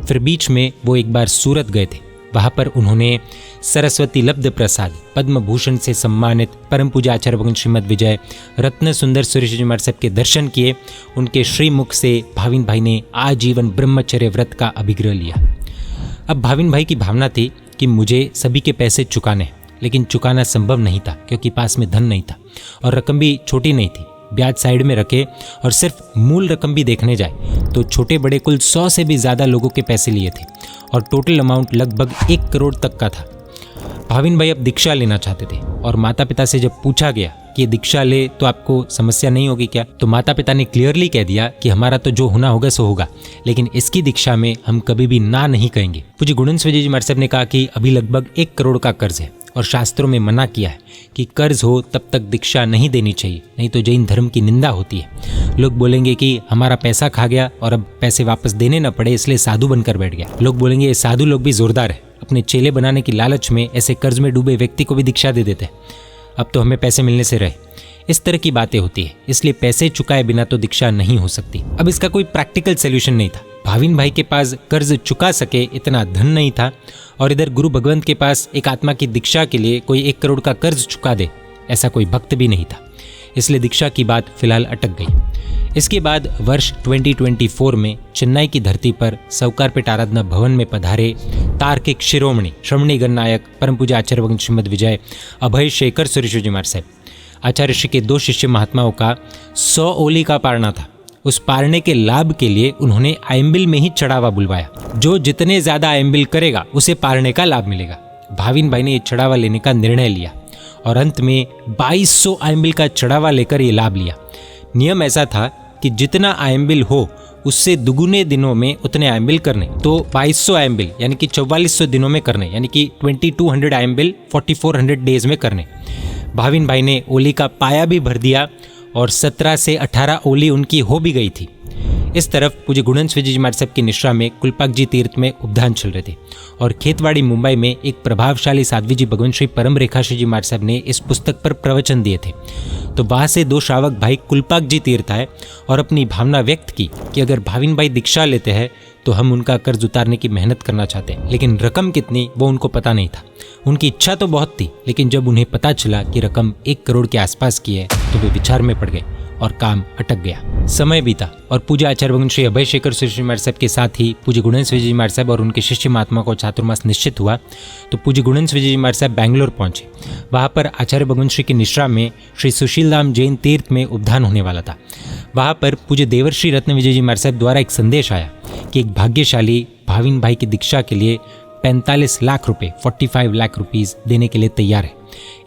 फिर बीच में वो एक बार सूरत गए थे। वहाँ पर उन्होंने सरस्वती लब्ध प्रसाद पद्म भूषण से सम्मानित परम पूज्य आचार्य भगवान श्रीमद विजय रत्न सुंदर सुरेश जी महाराज साहब के दर्शन किए। उनके श्रीमुख से भाविन भाई ने आजीवन ब्रह्मचर्य व्रत का अभिग्रह लिया। अब भाविन भाई की भावना थी कि मुझे सभी के पैसे चुकाने हैं, लेकिन चुकाना संभव नहीं था क्योंकि पास में धन नहीं था और रकम भी छोटी नहीं थी। ब्याज साइड में रखे और सिर्फ मूल रकम भी देखने जाए तो छोटे बड़े कुल 100 से भी ज़्यादा लोगों के पैसे लिए थे और टोटल अमाउंट लगभग 1 करोड़ तक का था। भाविन भाई अब दीक्षा लेना चाहते थे और माता पिता से जब पूछा गया कि ये दीक्षा ले तो आपको समस्या नहीं होगी क्या, तो माता पिता ने क्लियरली कह दिया कि हमारा तो जो होना होगा सो होगा, लेकिन इसकी दीक्षा में हम कभी भी ना नहीं कहेंगे। पूज्य गुणवंत विजय जी महाराज साहब ने कहा कि अभी लगभग 1 करोड़ का कर्ज है और शास्त्रों में मना किया है कि कर्ज हो तब तक दीक्षा नहीं देनी चाहिए, नहीं तो जैन धर्म की निंदा होती है। लोग बोलेंगे कि हमारा पैसा खा गया और अब पैसे वापस देने न पड़े इसलिए साधु बनकर बैठ गया। लोग बोलेंगे ये साधु लोग भी जोरदार है, अपने चेले बनाने की लालच में ऐसे कर्ज में डूबे व्यक्ति को भी दीक्षा दे देते हैं, अब तो हमें पैसे मिलने से रहे। इस तरह की बातें होती है, इसलिए पैसे चुकाए बिना तो दीक्षा नहीं हो सकती। अब इसका कोई प्रैक्टिकल सोल्यूशन नहीं था। भाविन भाई के पास कर्ज चुका सके इतना धन नहीं था और इधर गुरु भगवंत के पास एक आत्मा की दीक्षा के लिए कोई 1 करोड़ का कर्ज चुका दे ऐसा कोई भक्त भी नहीं था, इसलिए दीक्षा की बात फिलहाल अटक गई। इसके बाद वर्ष 2024 में चेन्नई की धरती पर सौकारपेट आराधना भवन में पधारे तार्किक शिरोमणि श्रमणी गणनायक परम पूज्य आचार्य भगवान श्रीमद विजय अभय शेखर सुरेश जी महाराज साहब आचार्य श्री के 2 शिष्य महात्माओं का 100 ओली का पारना था। उस पारने के लाभ के लिए उन्होंने आयम्बिल में ही चढ़ावा बुलवाया। जो जितने ज्यादा आयम्बिल करेगा उसे पारने का लाभ मिलेगा। भाविन भाई ने ये चढ़ावा लेने का निर्णय लिया और अंत में 2200 आयम्बिल का चढ़ावा लेकर ये लाभ लिया। नियम ऐसा था कि जितना आयम्बिल हो उससे दुगुने दिनों में उतने आयम्बिल करने, तो 2200 आयम्बिल यानी कि 4400 दिनों में करने, यानी कि 2200 आयम्बिल 4400 डेज में करने। भाविन भाई ने ओली का पाया भी भर दिया और 17 से 18 ओली उनकी हो भी गई थी। इस तरफ पूज्य गुणवंत विजय जी महाराज साहब की निश्रा में कुलपाक जी तीर्थ में उपधान चल रहे थे और खेतवाड़ी मुंबई में एक प्रभावशाली साध्वी जी भगवान श्री परम रेखाश्री जी महाराज साहब ने इस पुस्तक पर प्रवचन दिए थे। तो वहाँ से 2 श्रावक भाई कुलपाक जी तीर्थ आए और अपनी भावना व्यक्त की कि अगर भाविन भाई दीक्षा लेते हैं तो हम उनका कर्ज उतारने की मेहनत करना चाहते हैं, लेकिन रकम कितनी वो उनको पता नहीं था। उनकी इच्छा तो बहुत थी, लेकिन जब उन्हें पता चला कि रकम 1 करोड़ के आसपास की है तो वे विचार में पड़ गए और काम अटक गया। समय बीता और पूज्य आचार्य भगवान श्री अभय शेखर सुरेश जी महाराज साहब के साथ ही पूज्य गुणवंत विजय जी महाराज साहब और उनके शिष्य महात्मा को चातुर्मास निश्चित हुआ तो पूज्य गुणवंत विजय जी महाराज साहब बैंगलोर पहुंचे। वहाँ पर आचार्य भगवान श्री की निश्रा में श्री सुशील धाम जैन तीर्थ में उपधान होने वाला था। वहाँ पर पूज्य देवर्षि रत्न विजय जी महाराज साहब द्वारा एक संदेश आया कि एक भाग्यशाली भाविन भाई की दीक्षा के लिए 45 लाख रुपए 45 लाख रुपीस देने के लिए तैयार है।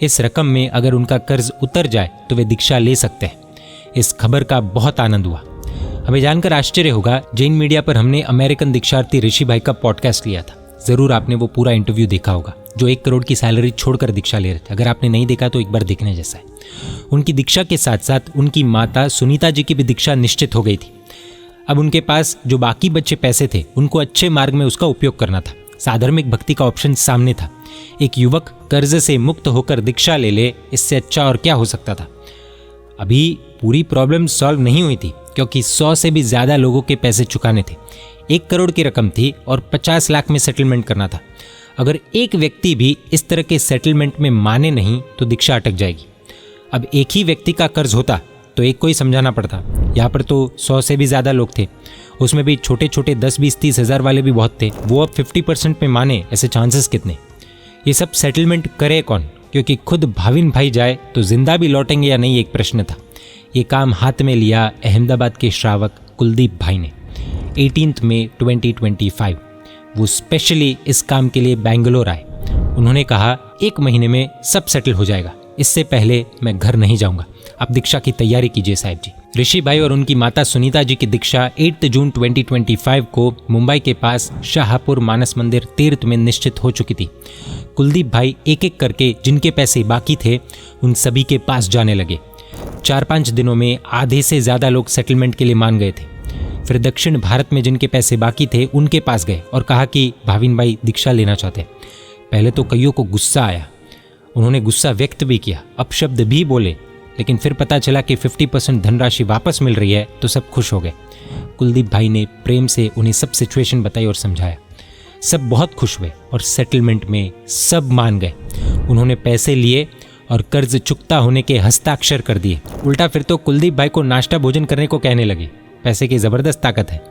इस रकम में अगर उनका कर्ज उतर जाए तो वे दीक्षा ले सकते हैं। इस खबर का बहुत आनंद हुआ। हमें जानकर आश्चर्य होगा, जैन मीडिया पर हमने अमेरिकन दीक्षार्थी ऋषि भाई का पॉडकास्ट लिया था। जरूर आपने वो पूरा इंटरव्यू देखा होगा, जो 1 करोड़ की सैलरी छोड़कर दीक्षा ले रहे थे। अगर आपने नहीं देखा तो एक बार देखने जैसा है। उनकी दीक्षा के साथ साथ उनकी माता सुनीता जी की भी दीक्षा निश्चित हो गई थी। अब उनके पास जो बाकी बचे पैसे थे उनको अच्छे मार्ग में उसका उपयोग करना था। साधर्मिक भक्ति का ऑप्शन सामने था। एक युवक कर्ज से मुक्त होकर दीक्षा ले ले, इससे अच्छा और क्या हो सकता था। अभी पूरी प्रॉब्लम सॉल्व नहीं हुई थी क्योंकि 100 से भी ज़्यादा लोगों के पैसे चुकाने थे। 1 करोड़ की रकम थी और 50 लाख में सेटलमेंट करना था। अगर एक व्यक्ति भी इस तरह के सेटलमेंट में माने नहीं तो दीक्षा अटक जाएगी। अब एक ही व्यक्ति का कर्ज होता तो एक को ही समझाना पड़ता। यहाँ पर तो 100 से भी ज़्यादा लोग थे, उसमें भी छोटे छोटे 10, 20, 30 हज़ार वाले भी बहुत थे। वो अब 50% में माने, ऐसे चांसेस कितने। ये सब सेटलमेंट करे कौन, क्योंकि खुद भाविन भाई जाए तो जिंदा भी लौटेंगे या नहीं एक प्रश्न था। ये काम हाथ में लिया अहमदाबाद के श्रावक कुलदीप भाई ने 18 मई 2025। वो स्पेशली इस काम के लिए बेंगलोर आए। उन्होंने कहा 1 महीने में सब सेटल हो जाएगा, इससे पहले मैं घर नहीं जाऊंगा। आप दीक्षा की तैयारी कीजिए साहब जी। ऋषि भाई और उनकी माता सुनीता जी की दीक्षा 8 जून 2025 को मुंबई के पास शाहपुर मानस मंदिर तीर्थ में निश्चित हो चुकी थी। कुलदीप भाई एक एक करके जिनके पैसे बाकी थे उन सभी के पास जाने लगे। 4-5 दिनों में आधे से ज़्यादा लोग सेटलमेंट के लिए मान गए थे। फिर दक्षिण भारत में जिनके पैसे बाकी थे उनके पास गए और कहा कि भाविन भाई दीक्षा लेना चाहते। पहले तो कईयों को गुस्सा आया, उन्होंने गुस्सा व्यक्त भी किया, अपशब्द भी बोले, लेकिन फिर पता चला कि 50% धनराशि वापस मिल रही है तो सब खुश हो गए। कुलदीप भाई ने प्रेम से उन्हें सब सिचुएशन बताई और समझाया। सब बहुत खुश हुए और सेटलमेंट में सब मान गए। उन्होंने पैसे लिए और कर्ज चुकता होने के हस्ताक्षर कर दिए। उल्टा फिर तो कुलदीप भाई को नाश्ता भोजन करने को कहने लगे। पैसे की ज़बरदस्त ताकत है।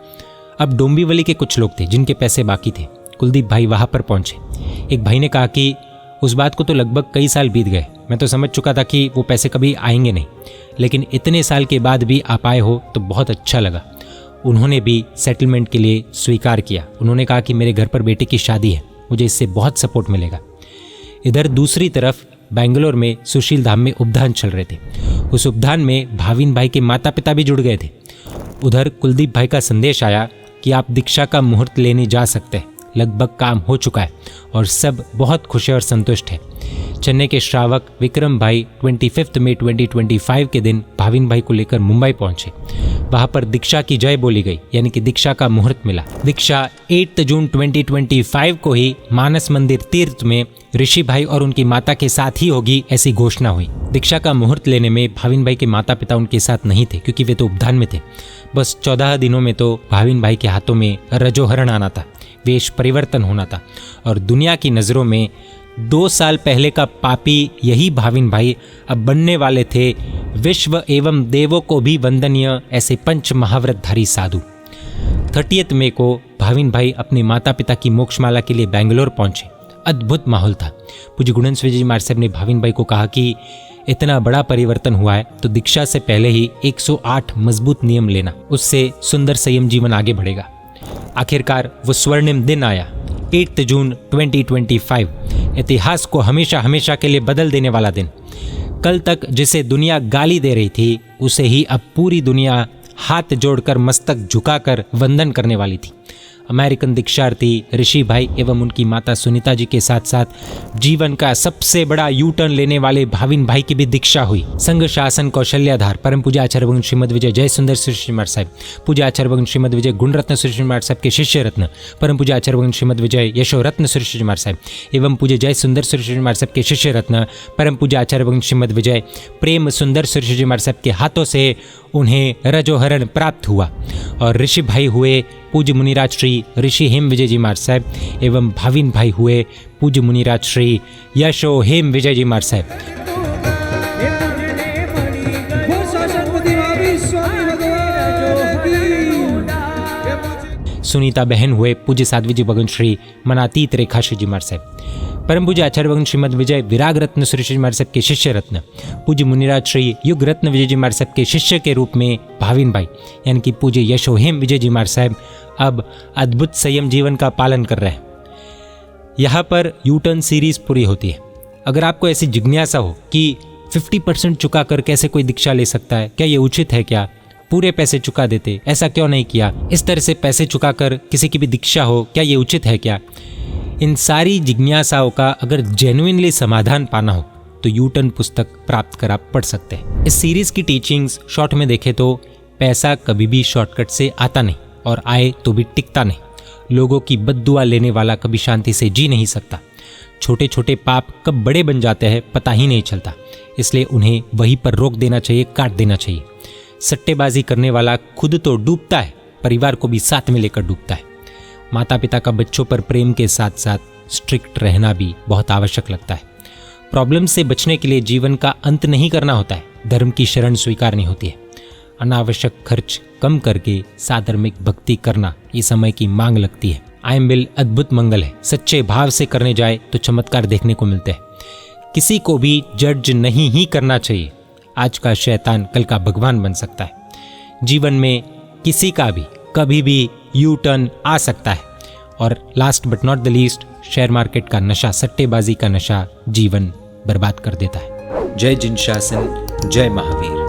अब डोंबिवली के कुछ लोग थे जिनके पैसे बाकी थे। कुलदीप भाई वहाँ पर पहुँचे। एक भाई ने कहा कि उस बात को तो लगभग कई साल बीत गए, मैं तो समझ चुका था कि वो पैसे कभी आएंगे नहीं, लेकिन इतने साल के बाद भी आप आए हो तो बहुत अच्छा लगा। उन्होंने भी सेटलमेंट के लिए स्वीकार किया। उन्होंने कहा कि मेरे घर पर बेटे की शादी है, मुझे इससे बहुत सपोर्ट मिलेगा। इधर दूसरी तरफ बेंगलोर में सुशील धाम में उपधान चल रहे थे। उस उपधान में भाविन भाई के माता पिता भी जुड़ गए थे। उधर कुलदीप भाई का संदेश आया कि आप दीक्षा का मुहूर्त लेने जा सकते हैं। लगभग काम हो चुका है और सब बहुत खुश है और संतुष्ट है। चेन्नई के श्रावक विक्रम भाई 25 मई 2025 के दिन भाविन भाई को लेकर मुंबई पहुंचे। वहां पर दीक्षा की जय बोली गई, यानी कि दीक्षा का मुहूर्त मिला। दीक्षा 8 जून 2025 को ही मानस मंदिर तीर्थ में ऋषि भाई और उनकी माता के साथ ही होगी, ऐसी घोषणा हुई। दीक्षा का मुहूर्त लेने में भाविन भाई के माता पिता उनके साथ नहीं थे क्योंकि वे तो उपधान में थे। बस 14 दिनों में तो भाविन भाई के हाथों में रजोहरण आना था, वेश परिवर्तन होना था और दुनिया की नज़रों में 2 साल पहले का पापी यही भाविन भाई अब बनने वाले थे विश्व एवं देवों को भी वंदनीय ऐसे पंच महाव्रतधारी साधु। 30 मई को भाविन भाई अपने माता पिता की मोक्षमाला के लिए बेंगलोर पहुंचे। अद्भुत माहौल था। पूज्य गुणवंत जी महाराज साहब ने भाविन भाई को कहा कि इतना बड़ा परिवर्तन हुआ है तो दीक्षा से पहले ही 108 मजबूत नियम लेना, उससे सुंदर संयम जीवन आगे बढ़ेगा। आखिरकार वो स्वर्णिम दिन आया, 8 जून 2025, इतिहास को हमेशा हमेशा के लिए बदल देने वाला दिन। कल तक जिसे दुनिया गाली दे रही थी उसे ही अब पूरी दुनिया हाथ जोड़कर मस्तक झुकाकर वंदन करने वाली थी। अमेरिकन दीक्षार्थी ऋषि भाई एवं उनकी माता सुनीता जी के साथ साथ जीवन का सबसे बड़ा यू टर्न लेने वाले भाविन भाई की भी दीक्षा हुई। संघ शासन कौशल्याधार परम पूज्य आचार्य भगवान श्रीमद विजय जय सुंदर श्री महाराज साहब, पूज्य आचार्य भगवान श्रीमद विजय गुणरत्न श्री महाराज साहब के शिष्य रत्न परम पूज्य आचार्य भगवान श्रीमद विजय यशो रत्न श्री महाराज साहब एवं पूज्य जय सुंदर श्री महाराज साहब के शिष्य रत्न परम पूज्य आचार्य भगवान श्रीमद विजय प्रेम सुंदर श्री महाराज साहब के हाथों से उन्हें रजोहरण प्राप्त हुआ और ऋषि भाई हुए पूज्य मुनिराज श्री ऋषि हेम विजय जी महाराज साहब एवं भाविन भाई हुए पूज्य मुनिराज श्री यशो हेम विजय जी महाराज साहब। सुनीता बहन हुए पूज्य साध्वी जी भगवान श्री मनातीत रेखा श्री जी महाराज साहब। परम पूज्य आचार्य भगवान श्रीमद विजय विराग रत्न श्री जी महाराज साहब के शिष्य रत्न पूज्य मुनिराज श्री युग रत्न विजय जी महाराज साहब के शिष्य के रूप में भाविन भाई यानी कि पूज्य यशोहेम विजय जी महाराज साहब अब अद्भुत संयम जीवन का पालन कर रहे हैं। यहाँ पर यू टर्न सीरीज पूरी होती है। अगर आपको ऐसी जिज्ञासा हो कि 50% चुका कर कैसे कोई दीक्षा ले सकता है, क्या ये उचित है, क्या पूरे पैसे चुका देते, ऐसा क्यों नहीं किया, इस तरह से पैसे चुका कर किसी की भी दीक्षा हो, क्या ये उचित है क्या, इन सारी जिज्ञासाओं का अगर जेन्युइनली समाधान पाना हो तो यू टर्न पुस्तक प्राप्त कर आप पढ़ सकते हैं। इस सीरीज की टीचिंग्स शॉर्ट में देखें तो पैसा कभी भी शॉर्टकट से आता नहीं और आए तो भी टिकता नहीं। लोगों की बद्दुआ लेने वाला कभी शांति से जी नहीं सकता। छोटे छोटे पाप कब बड़े बन जाते हैं पता ही नहीं चलता, इसलिए उन्हें वहीं पर रोक देना चाहिए, काट देना चाहिए। सट्टेबाजी करने वाला खुद तो डूबता है, परिवार को भी साथ में लेकर डूबता है। माता पिता का बच्चों पर प्रेम के साथ साथ स्ट्रिक्ट रहना भी बहुत आवश्यक लगता है। प्रॉब्लम से बचने के लिए जीवन का अंत नहीं करना होता है, धर्म की शरण स्वीकारनी होती है। अनावश्यक खर्च कम करके साधर्मिक भक्ति करना ये समय की मांग लगती है। आयम्बिल अद्भुत मंगल है, सच्चे भाव से करने जाए तो चमत्कार देखने को मिलते हैं। किसी को भी जज नहीं ही करना चाहिए। आज का शैतान कल का भगवान बन सकता है। जीवन में किसी का भी कभी भी यू टर्न आ सकता है। और last but not the least, share market का नशा, सट्टेबाजी का नशा जीवन बर्बाद कर देता है। जय जिन शासन, जय महावीर।